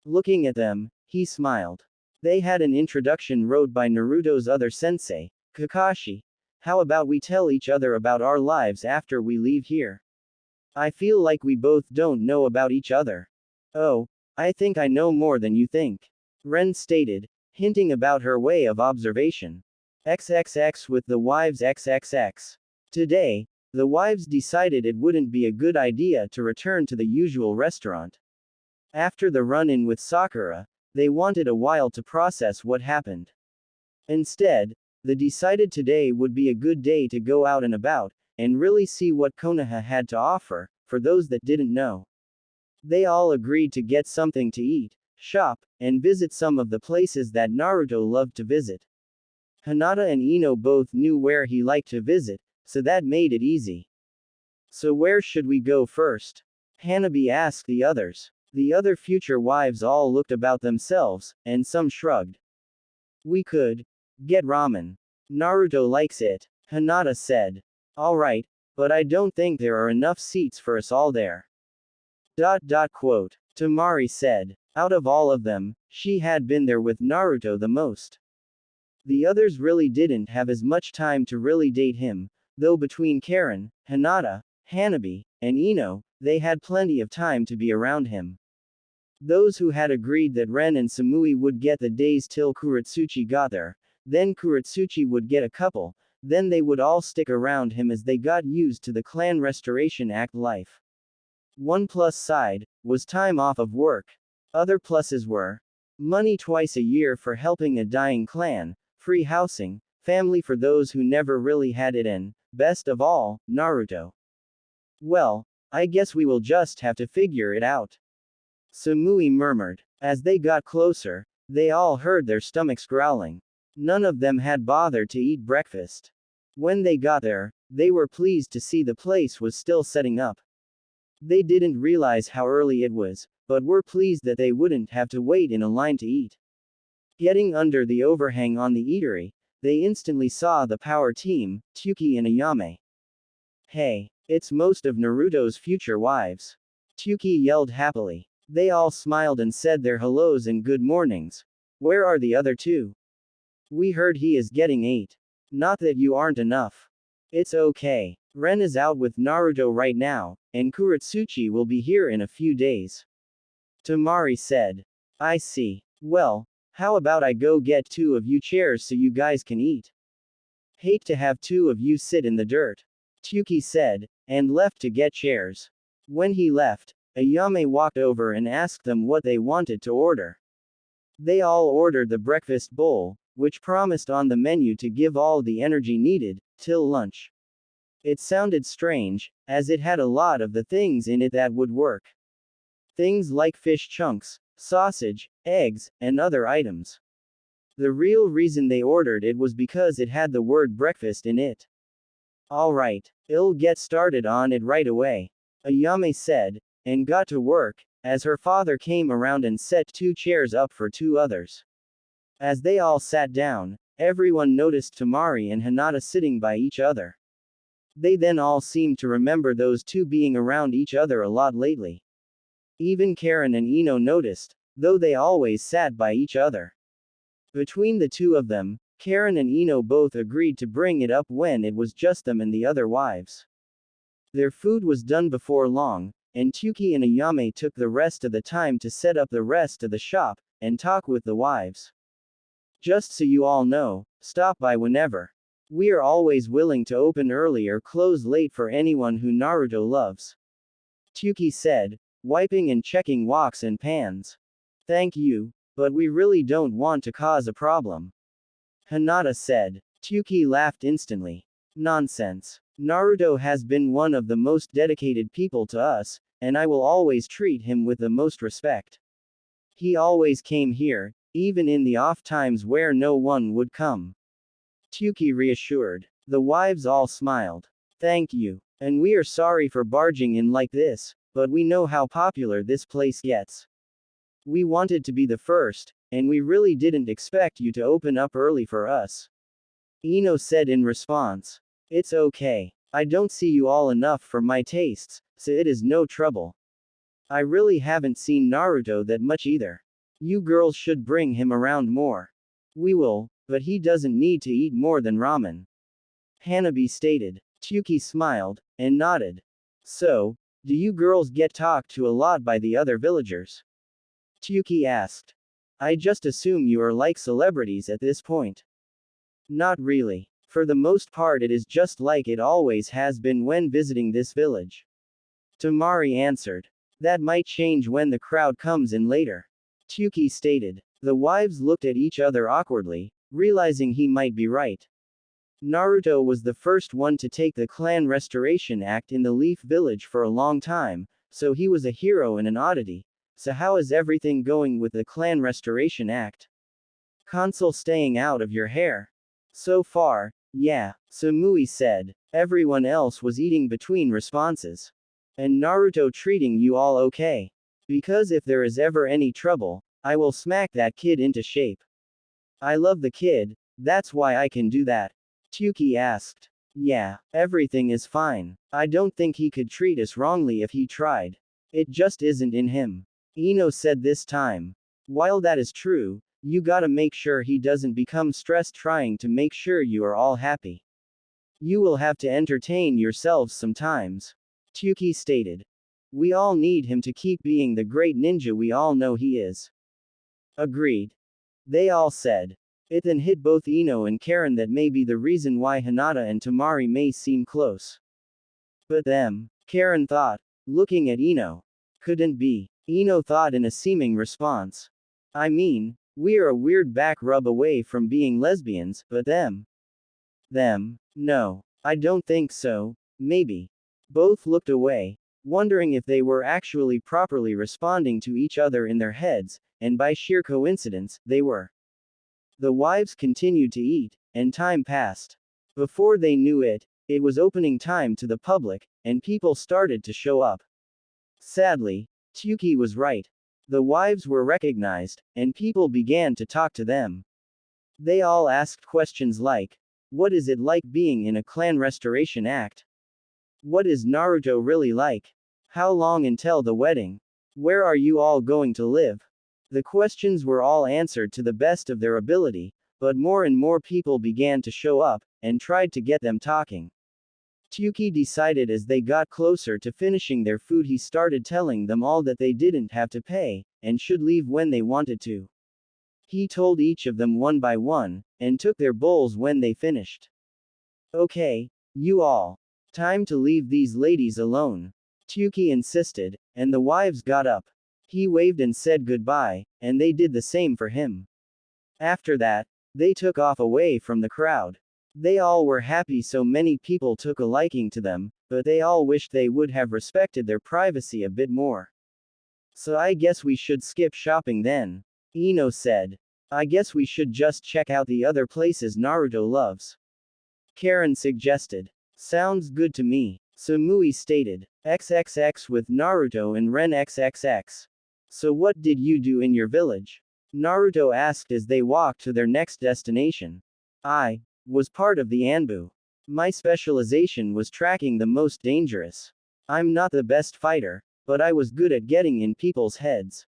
Looking at them, he smiled. They had an introduction wrote by Naruto's other sensei, Kakashi. How about we tell each other about our lives after we leave here? I feel like we both don't know about each other. Oh, I think I know more than you think. Ren stated, hinting about her way of observation. XXX with the wives XXX. Today, the wives decided it wouldn't be a good idea to return to the usual restaurant. After the run-in with Sakura, they wanted a while to process what happened. Instead, They decided today would be a good day to go out and about, and really see what Konoha had to offer, for those that didn't know. They all agreed to get something to eat, shop, and visit some of the places that Naruto loved to visit. Hinata and Ino both knew where he liked to visit, so that made it easy. So where should we go first? Hanabi asked the others. The other future wives all looked about themselves, and some shrugged. We could get ramen. Naruto likes it, Hinata said. Alright, but I don't think there are enough seats for us all there. Quote. Tamari said. Out of all of them, she had been there with Naruto the most. The others really didn't have as much time to really date him, though between Karen, Hinata, Hanabi, and Ino, they had plenty of time to be around him. Those who had agreed that Ren and Samui would get the days till Kuretsuchi got there, then Kuretsuchi would get a couple, then they would all stick around him as they got used to the Clan Restoration Act life. One plus side was time off of work. Other pluses were money twice a year for helping a dying clan, free housing, family for those who never really had it, and, best of all, Naruto. Well, I guess we will just have to figure it out. Samui murmured. As they got closer, they all heard their stomachs growling. None of them had bothered to eat breakfast. When they got there, they were pleased to see the place was still setting up. They didn't realize how early it was, but were pleased that they wouldn't have to wait in a line to eat. Getting under the overhang on the eatery, they instantly saw the power team, Tyuki and Ayame. Hey, it's most of Naruto's future wives. Tyuki yelled happily. They all smiled and said their hellos and good mornings. Where are the other two? We heard he is getting 8. Not that you aren't enough. It's okay. Ren is out with Naruto right now, and Kuretsuchi will be here in a few days. Tamari said. I see. Well, how about I go get 2 of you chairs so you guys can eat? Hate to have 2 of you sit in the dirt. Tyuki said, and left to get chairs. When he left, Ayame walked over and asked them what they wanted to order. They all ordered the breakfast bowl, which promised on the menu to give all the energy needed till lunch. It sounded strange, as it had a lot of the things in it that would work. Things like fish chunks, sausage, eggs, and other items. The real reason they ordered it was because it had the word breakfast in it. Alright, I'll get started on it right away, Ayame said, and got to work, as her father came around and set 2 chairs up for 2 others. As they all sat down, everyone noticed Tamari and Hinata sitting by each other. They then all seemed to remember those 2 being around each other a lot lately. Even Karen and Ino noticed, though they always sat by each other. Between the 2 of them, Karen and Ino both agreed to bring it up when it was just them and the other wives. Their food was done before long, and Tyuki and Ayame took the rest of the time to set up the rest of the shop, and talk with the wives. Just so you all know, stop by whenever. We are always willing to open early or close late for anyone who Naruto loves. Tyuki said, wiping and checking woks and pans. Thank you, but we really don't want to cause a problem. Hinata said. Tyuki laughed instantly. Nonsense. Naruto has been one of the most dedicated people to us, and I will always treat him with the most respect. He always came here, even in the off times where no one would come. Tyuki reassured. The wives all smiled. Thank you. And we are sorry for barging in like this, but we know how popular this place gets. We wanted to be the first, and we really didn't expect you to open up early for us. Ino said in response. It's okay. I don't see you all enough for my tastes, so it is no trouble. I really haven't seen Naruto that much either. You girls should bring him around more. We will, but he doesn't need to eat more than ramen. Hanabi stated. Tyuki smiled, and nodded. So, do you girls get talked to a lot by the other villagers? Tyuki asked. I just assume you are like celebrities at this point. Not really. For the most part it is just like it always has been when visiting this village. Tamari answered. That might change when the crowd comes in later. Tyuki stated. The wives looked at each other awkwardly, realizing he might be right. Naruto was the first one to take the clan restoration act in the Leaf Village for a long time, so he was a hero and an oddity. So how is everything going with the clan restoration act? Consul staying out of your hair. So far, yeah, Sumui said. Everyone else was eating between responses. And Naruto treating you all okay? Because if there is ever any trouble, I will smack that kid into shape. I love the kid, that's why I can do that. Tuki asked. Yeah, everything is fine. I don't think he could treat us wrongly if he tried. It just isn't in him. Ino said this time. While that is true, you gotta make sure he doesn't become stressed trying to make sure you are all happy. You will have to entertain yourselves sometimes. Tuki stated. We all need him to keep being the great ninja we all know he is. Agreed. They all said. It then hit both Ino and Karen that may be the reason why Hinata and Tamari may seem close. But them, Karen thought, looking at Ino. Couldn't be. Ino thought in a seeming response. I mean, we're a weird back rub away from being lesbians, but them. No. I don't think so, maybe. Both looked away, wondering if they were actually properly responding to each other in their heads, and by sheer coincidence, they were. The wives continued to eat, and time passed. Before they knew it, it was opening time to the public, and people started to show up. Sadly, Tuki was right. The wives were recognized, and people began to talk to them. They all asked questions like, what is it like being in a clan restoration act? What is Naruto really like? How long until the wedding? Where are you all going to live? The questions were all answered to the best of their ability, but more and more people began to show up, and tried to get them talking. Tuki decided as they got closer to finishing their food he started telling them all that they didn't have to pay, and should leave when they wanted to. He told each of them one by one, and took their bowls when they finished. Okay, you all. Time to leave these ladies alone. Tuki insisted, and the wives got up. He waved and said goodbye, and they did the same for him. After that, they took off away from the crowd. They all were happy so many people took a liking to them, but they all wished they would have respected their privacy a bit more. So I guess we should skip shopping then. Ino said. I guess we should just check out the other places Naruto loves. Karen suggested. Sounds good to me. Sumui stated. XXX with Naruto and Ren XXX. So what did you do in your village? Naruto asked as they walked to their next destination. I was part of the Anbu. My specialization was tracking the most dangerous. I'm not the best fighter, but I was good at getting in people's heads.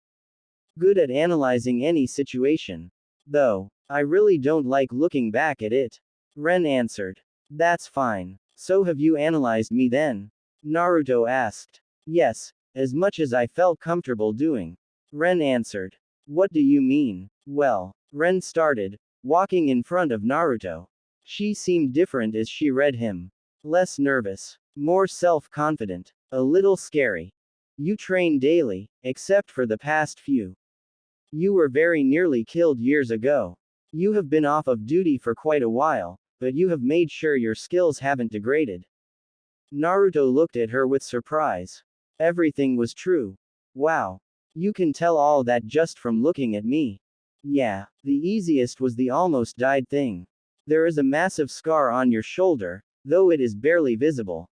Good at analyzing any situation. Though, I really don't like looking back at it. Ren answered. That's fine. So have you analyzed me then? Naruto asked. Yes, as much as I felt comfortable doing. Ren answered. What do you mean? Well, Ren started, walking in front of Naruto. She seemed different as she read him. Less nervous, more self-confident, a little scary. You train daily, except for the past few. You were very nearly killed years ago. You have been off of duty for quite a while, but you have made sure your skills haven't degraded. Naruto looked at her with surprise. Everything was true. Wow. You can tell all that just from looking at me. Yeah, the easiest was the almost died thing. There is a massive scar on your shoulder, though it is barely visible.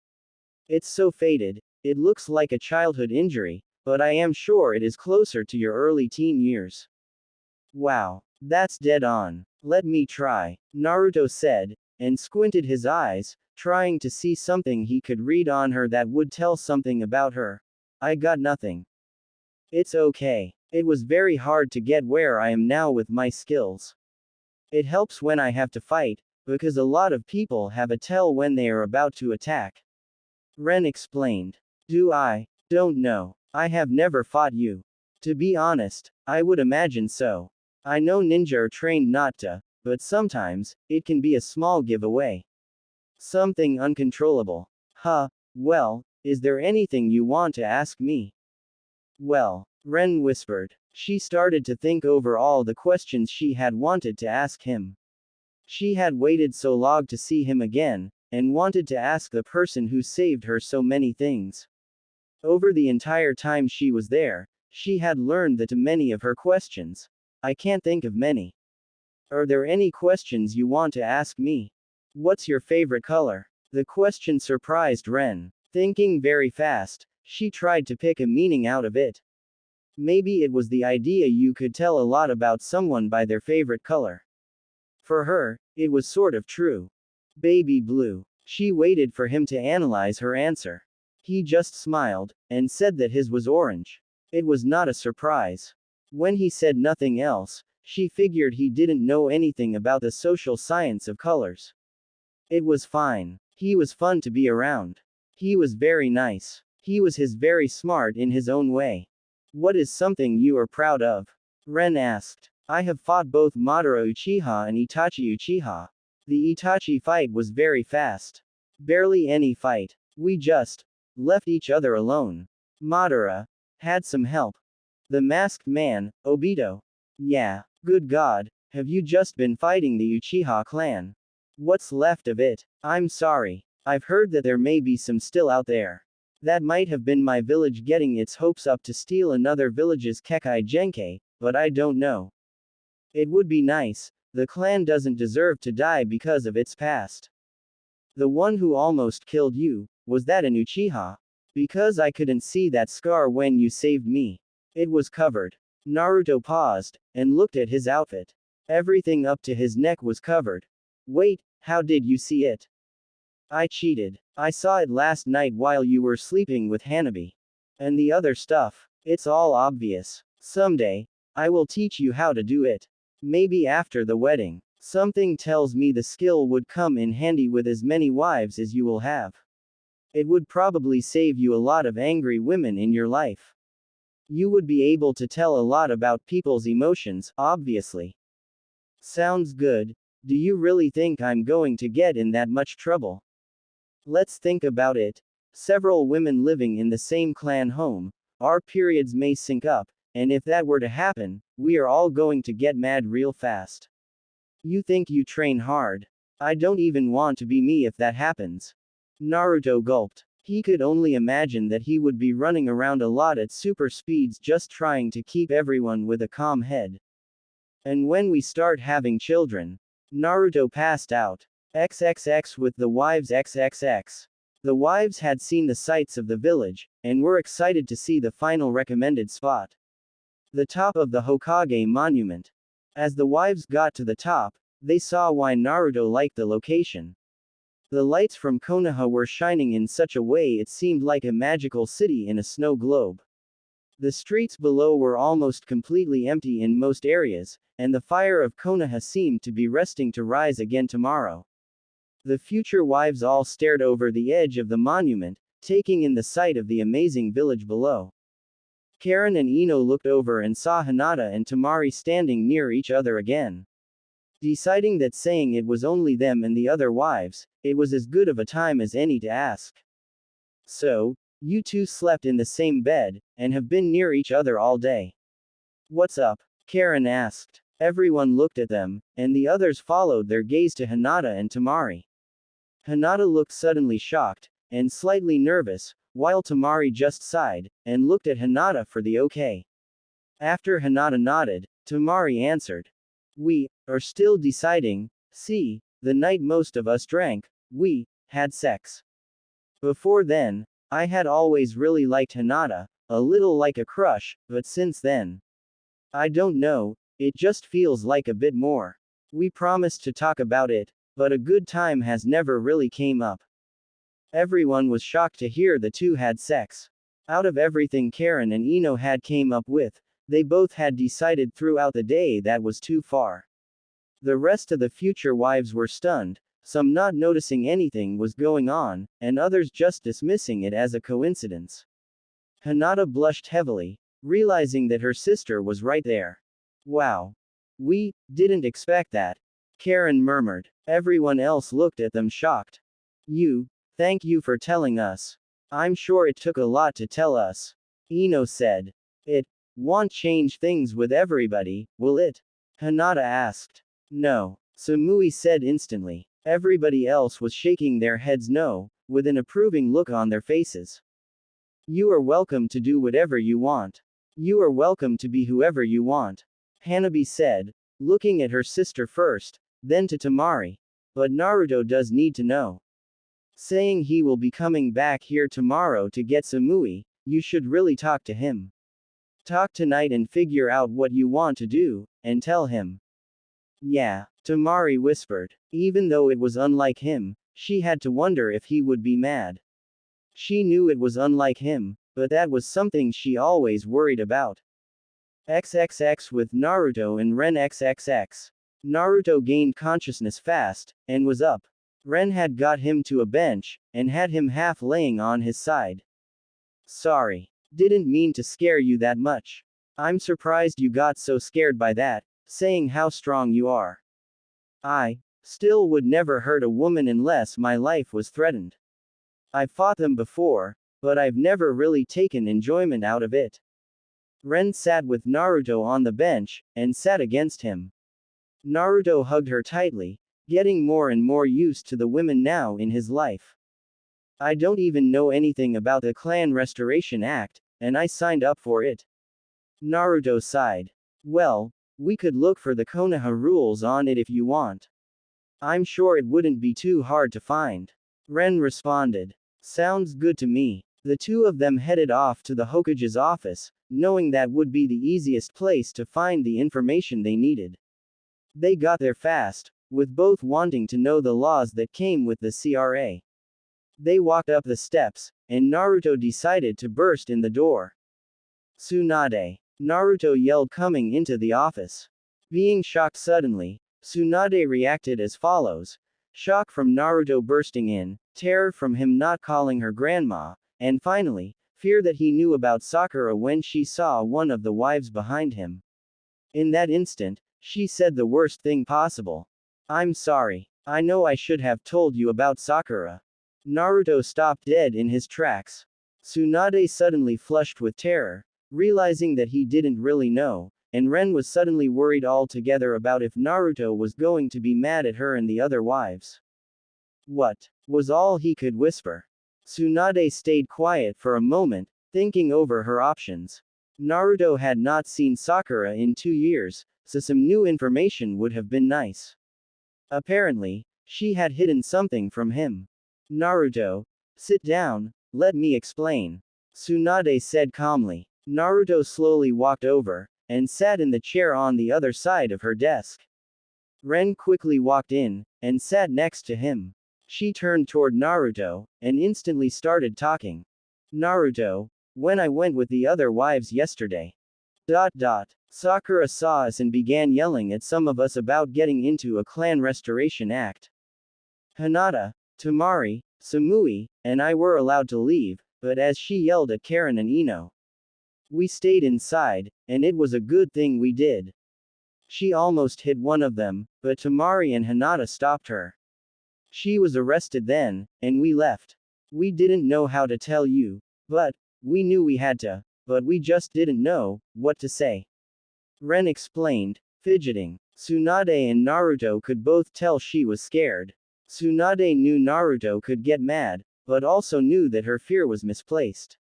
It's so faded, it looks like a childhood injury, but I am sure it is closer to your early teen years. Wow, that's dead on. Let me try, Naruto said, and squinted his eyes, trying to see something he could read on her that would tell something about her. I got nothing. It's okay. It was very hard to get where I am now with my skills. It helps when I have to fight, because a lot of people have a tell when they are about to attack. Ren explained. Do I? Don't know. I have never fought you. To be honest, I would imagine so. I know ninja are trained not to, but sometimes, it can be a small giveaway. Something uncontrollable. Huh, well, is there anything you want to ask me? Well, Ren whispered. She started to think over all the questions she had wanted to ask him. She had waited so long to see him again, and wanted to ask the person who saved her so many things. Over the entire time she was there, she had learned that to many of her questions. I can't think of many. Are there any questions you want to ask me? What's your favorite color? The question surprised Ren. Thinking very fast, she tried to pick a meaning out of it. Maybe it was the idea you could tell a lot about someone by their favorite color. For her, it was sort of true. Baby blue. She waited for him to analyze her answer. He just smiled, and said that his was orange. It was not a surprise. When he said nothing else, she figured he didn't know anything about the social science of colors. It was fine. He was fun to be around. He was very nice. He was very smart in his own way. What is something you are proud of? Ren asked. I have fought both Madara Uchiha and Itachi Uchiha. The Itachi fight was very fast. Barely any fight. We just left each other alone. Madara had some help. The masked man, Obito. Yeah, good God, have you just been fighting the Uchiha clan? What's left of it? I'm sorry. I've heard that there may be some still out there. That might have been my village getting its hopes up to steal another village's Kekai Genkai, but I don't know. It would be nice. The clan doesn't deserve to die because of its past. The one who almost killed you, was that an Uchiha? Because I couldn't see that scar when you saved me. It was covered. Naruto paused, and looked at his outfit. Everything up to his neck was covered. Wait, how did you see it? I cheated. I saw it last night while you were sleeping with Hanabi. And the other stuff. It's all obvious. Someday, I will teach you how to do it. Maybe after the wedding. Something tells me the skill would come in handy with as many wives as you will have. It would probably save you a lot of angry women in your life. You would be able to tell a lot about people's emotions, obviously. Sounds good. Do you really think I'm going to get in that much trouble? Let's think about it. Several women living in the same clan home, our periods may sync up, and if that were to happen, we are all going to get mad real fast. You think you train hard? I don't even want to be me if that happens. Naruto gulped. He could only imagine that he would be running around a lot at super speeds just trying to keep everyone with a calm head. And when we start having children, Naruto passed out. XXX with the wives XXX. The wives had seen the sights of the village, and were excited to see the final recommended spot. The top of the Hokage monument. As the wives got to the top, they saw why Naruto liked the location. The lights from Konoha were shining in such a way it seemed like a magical city in a snow globe. The streets below were almost completely empty in most areas, and the fire of Konoha seemed to be resting to rise again tomorrow. The future wives all stared over the edge of the monument, taking in the sight of the amazing village below. Karen and Ino looked over and saw Hinata and Tamari standing near each other again. Deciding that saying it was only them and the other wives, it was as good of a time as any to ask. So, you two slept in the same bed, and have been near each other all day. What's up? Karen asked. Everyone looked at them, and the others followed their gaze to Hinata and Tamari. Hinata looked suddenly shocked, and slightly nervous, while Tamari just sighed, and looked at Hinata for the okay. After Hinata nodded, Tamari answered. We are still deciding. See, the night most of us drank, we had sex. Before then, I had always really liked Hinata, a little like a crush, but since then, I don't know, it just feels like a bit more. We promised to talk about it, but a good time has never really came up. Everyone was shocked to hear the two had sex. Out of everything Karen and Ino had came up with, they both had decided throughout the day that was too far. The rest of the future wives were stunned, some not noticing anything was going on, and others just dismissing it as a coincidence. Hinata blushed heavily, realizing that her sister was right there. Wow. We didn't expect that. Karen murmured. Everyone else looked at them shocked. Thank you for telling us. I'm sure it took a lot to tell us. Ino said. It won't change things with everybody, will it? Hinata asked. No. Samui said instantly. Everybody else was shaking their heads no, with an approving look on their faces. You are welcome to do whatever you want. You are welcome to be whoever you want. Hanabi said, looking at her sister first, then to Tamari. But Naruto does need to know. Saying he will be coming back here tomorrow to get Samui, you should really talk to him. Talk tonight and figure out what you want to do, and tell him. Yeah, Tamari whispered. Even though it was unlike him, she had to wonder if he would be mad. She knew it was unlike him, but that was something she always worried about. XXX with Naruto and Ren XXX. Naruto gained consciousness fast, and was up. Ren had got him to a bench, and had him half laying on his side. Sorry. Didn't mean to scare you that much. I'm surprised you got so scared by that, saying how strong you are. I still would never hurt a woman unless my life was threatened. I've fought them before, but I've never really taken enjoyment out of it. Ren sat with Naruto on the bench, and sat against him. Naruto hugged her tightly, getting more and more used to the women now in his life. I don't even know anything about the Clan Restoration Act, and I signed up for it. Naruto sighed. Well, we could look for the Konoha rules on it if you want. I'm sure it wouldn't be too hard to find. Ren responded. Sounds good to me. The two of them headed off to the Hokage's office, knowing that would be the easiest place to find the information they needed. They got there fast, with both wanting to know the laws that came with the CRA. They walked up the steps, and Naruto decided to burst in the door. Tsunade. Naruto yelled coming into the office. Being shocked suddenly, Tsunade reacted as follows. Shock from Naruto bursting in, terror from him not calling her grandma, and finally, fear that he knew about Sakura when she saw one of the wives behind him. In that instant, she said the worst thing possible. I'm sorry. I know I should have told you about Sakura. Naruto stopped dead in his tracks. Tsunade suddenly flushed with terror, realizing that he didn't really know, and Ren was suddenly worried altogether about if Naruto was going to be mad at her and the other wives. What? Was all he could whisper. Tsunade stayed quiet for a moment, thinking over her options. Naruto had not seen Sakura in 2 years, so some new information would have been nice. Apparently, she had hidden something from him. Naruto, sit down, let me explain. Tsunade said calmly. Naruto slowly walked over, and sat in the chair on the other side of her desk. Ren quickly walked in, and sat next to him. She turned toward Naruto, and instantly started talking. Naruto, when I went with the other wives yesterday. Sakura saw us and began yelling at some of us about getting into a clan restoration act. Hinata, Tamari, Samui, and I were allowed to leave, but as she yelled at Karen and Ino. We stayed inside, and it was a good thing we did. She almost hit one of them, but Tamari and Hinata stopped her. She was arrested then, and we left. We didn't know how to tell you, but we knew we had to, but we just didn't know what to say. Ren explained, fidgeting. Tsunade and Naruto could both tell she was scared. Tsunade knew Naruto could get mad, but also knew that her fear was misplaced.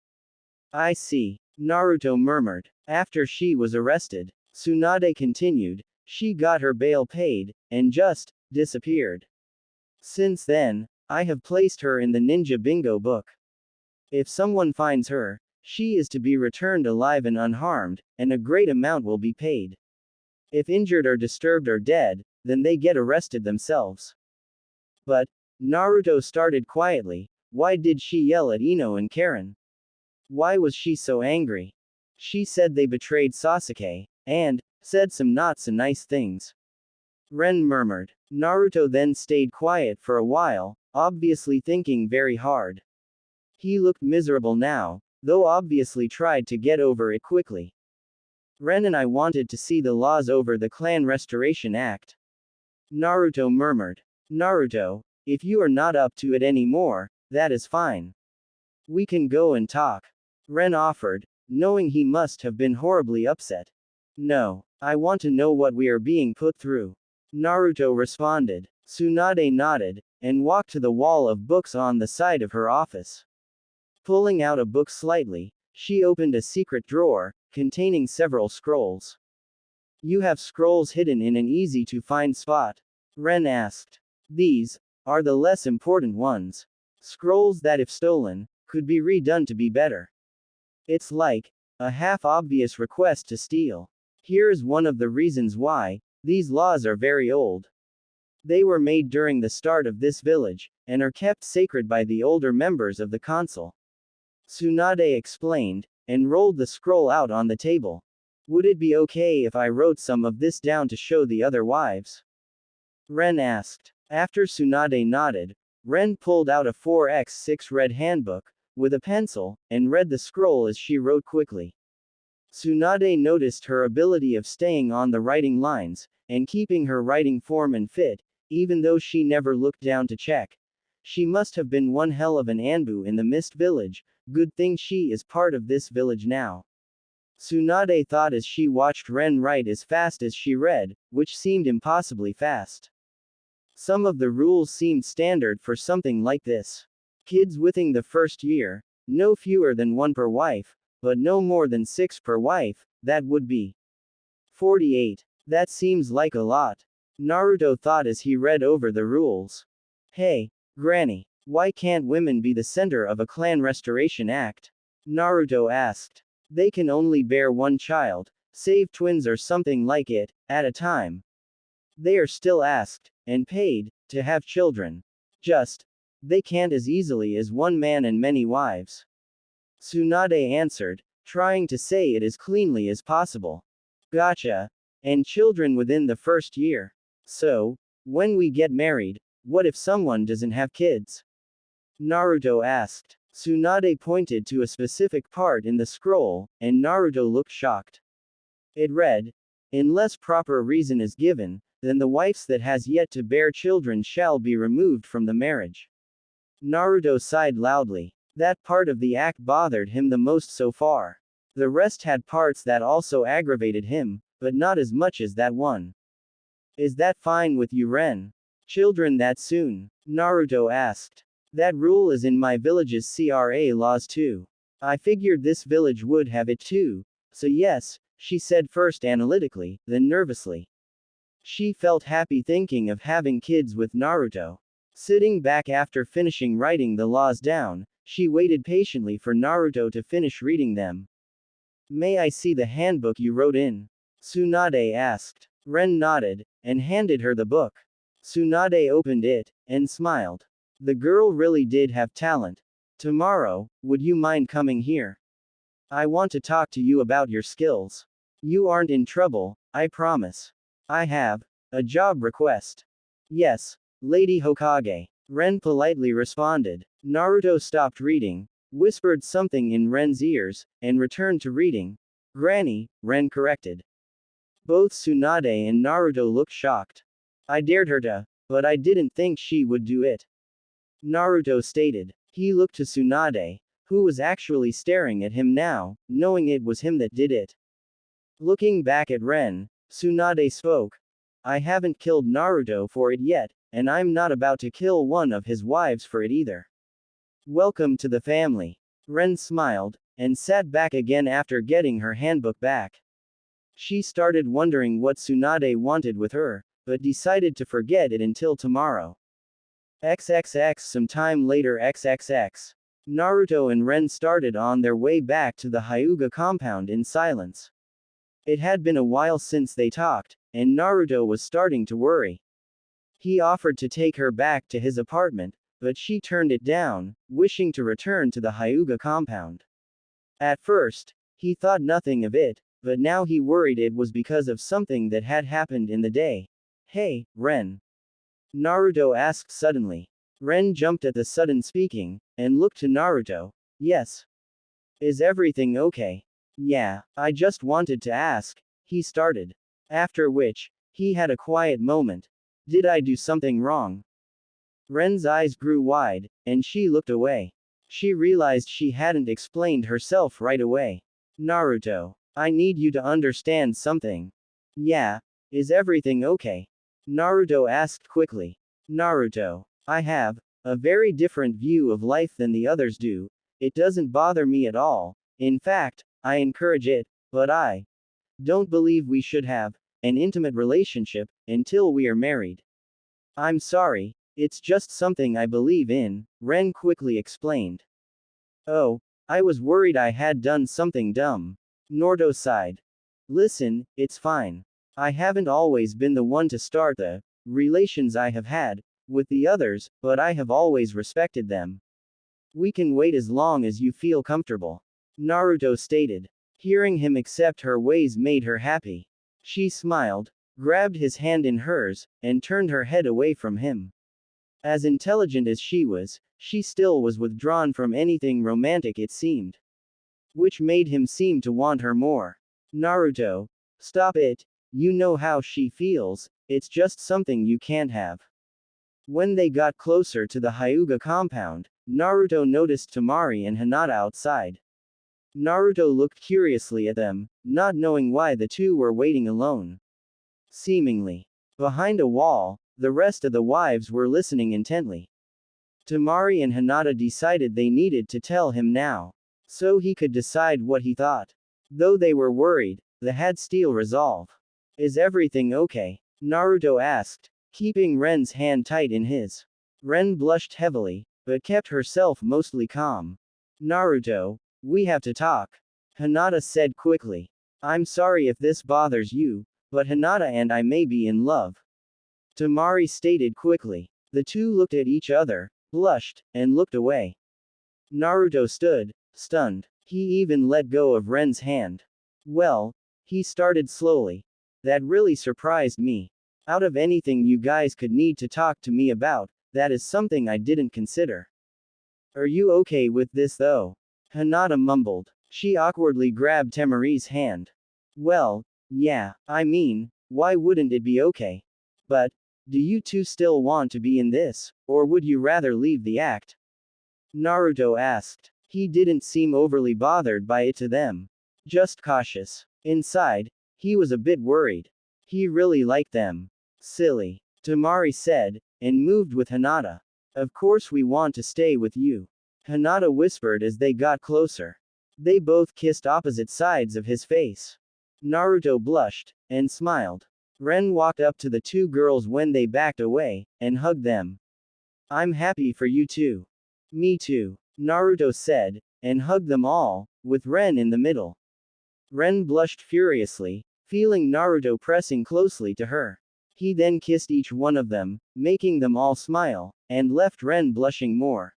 I see. Naruto murmured. After she was arrested, Tsunade continued, she got her bail paid, and just disappeared. Since then, I have placed her in the Ninja Bingo book. If someone finds her, she is to be returned alive and unharmed, and a great amount will be paid. If injured or disturbed or dead, then they get arrested themselves. But, Naruto started quietly, why did she yell at Ino and Karen? Why was she so angry? She said they betrayed Sasuke, and said some not so nice things. Ren murmured. Naruto then stayed quiet for a while, obviously thinking very hard. He looked miserable now, though obviously tried to get over it quickly. Ren and I wanted to see the laws over the Clan Restoration Act. Naruto murmured. Naruto, if you are not up to it anymore, that is fine. We can go and talk. Ren offered, knowing he must have been horribly upset. No, I want to know what we are being put through. Naruto responded. Tsunade nodded, and walked to the wall of books on the side of her office. Pulling out a book slightly, she opened a secret drawer, containing several scrolls. You have scrolls hidden in an easy-to-find spot? Ren asked. These are the less important ones. Scrolls that, if stolen, could be redone to be better. It's like a half-obvious request to steal. Here is one of the reasons why. These laws are very old. They were made during the start of this village, and are kept sacred by the older members of the council. Tsunade explained, and rolled the scroll out on the table. Would it be okay if I wrote some of this down to show the other wives? Ren asked. After Tsunade nodded, Ren pulled out a 4x6 red handbook, with a pencil, and read the scroll as she wrote quickly. Tsunade noticed her ability of staying on the writing lines, and keeping her writing form and fit, even though she never looked down to check. She must have been one hell of an Anbu in the Mist Village. Good thing she is part of this village now. Tsunade thought as she watched Ren write as fast as she read, which seemed impossibly fast. Some of the rules seemed standard for something like this. Kids within the first year, no fewer than 1 per wife, but no more than 6 per wife, that would be 48. That seems like a lot. Naruto thought as he read over the rules. Hey, Granny, why can't women be the center of a clan restoration act? Naruto asked. They can only bear 1 child, save twins or something like it, at a time. They are still asked, and paid, to have children. They can't as easily as 1 man and many wives. Tsunade answered, trying to say it as cleanly as possible. Gotcha. And children within the first year. So, when we get married, what if someone doesn't have kids? Naruto asked. Tsunade pointed to a specific part in the scroll, and Naruto looked shocked. It read, unless proper reason is given, then the wives that has yet to bear children shall be removed from the marriage. Naruto sighed loudly. That part of the act bothered him the most so far. The rest had parts that also aggravated him, but not as much as that one. Is that fine with you, Ren? Children that soon? Naruto asked. That rule is in my village's CRA laws too. I figured this village would have it too, so yes, she said first analytically, then nervously. She felt happy thinking of having kids with Naruto. Sitting back after finishing writing the laws down, she waited patiently for Naruto to finish reading them. May I see the handbook you wrote in? Tsunade asked. Ren nodded, and handed her the book. Tsunade opened it, and smiled. The girl really did have talent. Tomorrow, would you mind coming here? I want to talk to you about your skills. You aren't in trouble, I promise. I have a job request. Yes, Lady Hokage. Ren politely responded. Naruto stopped reading, whispered something in Ren's ears, and returned to reading. Granny, Ren corrected. Both Tsunade and Naruto looked shocked. I dared her to, but I didn't think she would do it. Naruto stated. He looked to Tsunade, who was actually staring at him now, knowing it was him that did it. Looking back at Ren, Tsunade spoke. I haven't killed Naruto for it yet, and I'm not about to kill one of his wives for it either. Welcome to the family. Ren smiled, and sat back again after getting her handbook back. She started wondering what Tsunade wanted with her, but decided to forget it until tomorrow. XXX some time later XXX. Naruto and Ren started on their way back to the Hyuga compound in silence. It had been a while since they talked, and Naruto was starting to worry. He offered to take her back to his apartment, but she turned it down, wishing to return to the Hyuga compound. At first, he thought nothing of it, but now he worried it was because of something that had happened in the day. Hey, Ren. Naruto asked suddenly. Ren jumped at the sudden speaking, and looked to Naruto. Yes. Is everything okay? Yeah, I just wanted to ask, he started. After which, he had a quiet moment. Did I do something wrong? Ren's eyes grew wide, and she looked away. She realized she hadn't explained herself right away. Naruto, I need you to understand something. Yeah, is everything okay? Naruto asked quickly. Naruto, I have a very different view of life than the others do. It doesn't bother me at all. In fact, I encourage it, but I don't believe we should have an intimate relationship until we are married. I'm sorry, it's just something I believe in, Ren quickly explained. Oh, I was worried I had done something dumb. Naruto sighed. Listen, it's fine. I haven't always been the one to start the relations I have had with the others, but I have always respected them. We can wait as long as you feel comfortable. Naruto stated. Hearing him accept her ways made her happy. She smiled, grabbed his hand in hers, and turned her head away from him. As intelligent as she still was withdrawn from anything romantic it seemed. Which made him seem to want her more. Naruto, stop it, you know how she feels, it's just something you can't have. When they got closer to the Hyuga compound, Naruto noticed Temari and Hinata outside. Naruto looked curiously at them, not knowing why the two were waiting alone. Seemingly behind a wall, the rest of the wives were listening intently. Temari and Hinata decided they needed to tell him now, so he could decide what he thought. Though they were worried, they had still resolve. Is everything okay? Naruto asked, keeping Ren's hand tight in his. Ren blushed heavily, but kept herself mostly calm. Naruto, we have to talk. Hinata said quickly. I'm sorry if this bothers you, but Hinata and I may be in love. Temari stated quickly. The two looked at each other, blushed, and looked away. Naruto stood, stunned. He even let go of Ren's hand. Well, he started slowly. That really surprised me. Out of anything you guys could need to talk to me about, that is something I didn't consider. Are you okay with this though? Hinata mumbled. She awkwardly grabbed Temari's hand. Well, yeah, I mean, why wouldn't it be okay? But, do you two still want to be in this, or would you rather leave the act? Naruto asked. He didn't seem overly bothered by it to them. Just cautious. Inside, he was a bit worried. He really liked them. Silly. Temari said, and moved with Hinata. Of course we want to stay with you. Hinata whispered as they got closer. They both kissed opposite sides of his face. Naruto blushed, and smiled. Ren walked up to the two girls when they backed away, and hugged them. I'm happy for you too. Me too, Naruto said, and hugged them all, with Ren in the middle. Ren blushed furiously, feeling Naruto pressing closely to her. He then kissed each one of them, making them all smile, and left Ren blushing more.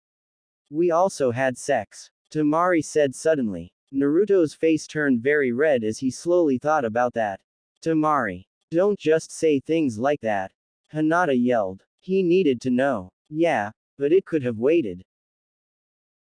We also had sex, Temari said suddenly. Naruto's face turned very red as he slowly thought about that. Temari, don't just say things like that. Hinata yelled. He needed to know. Yeah, but it could have waited.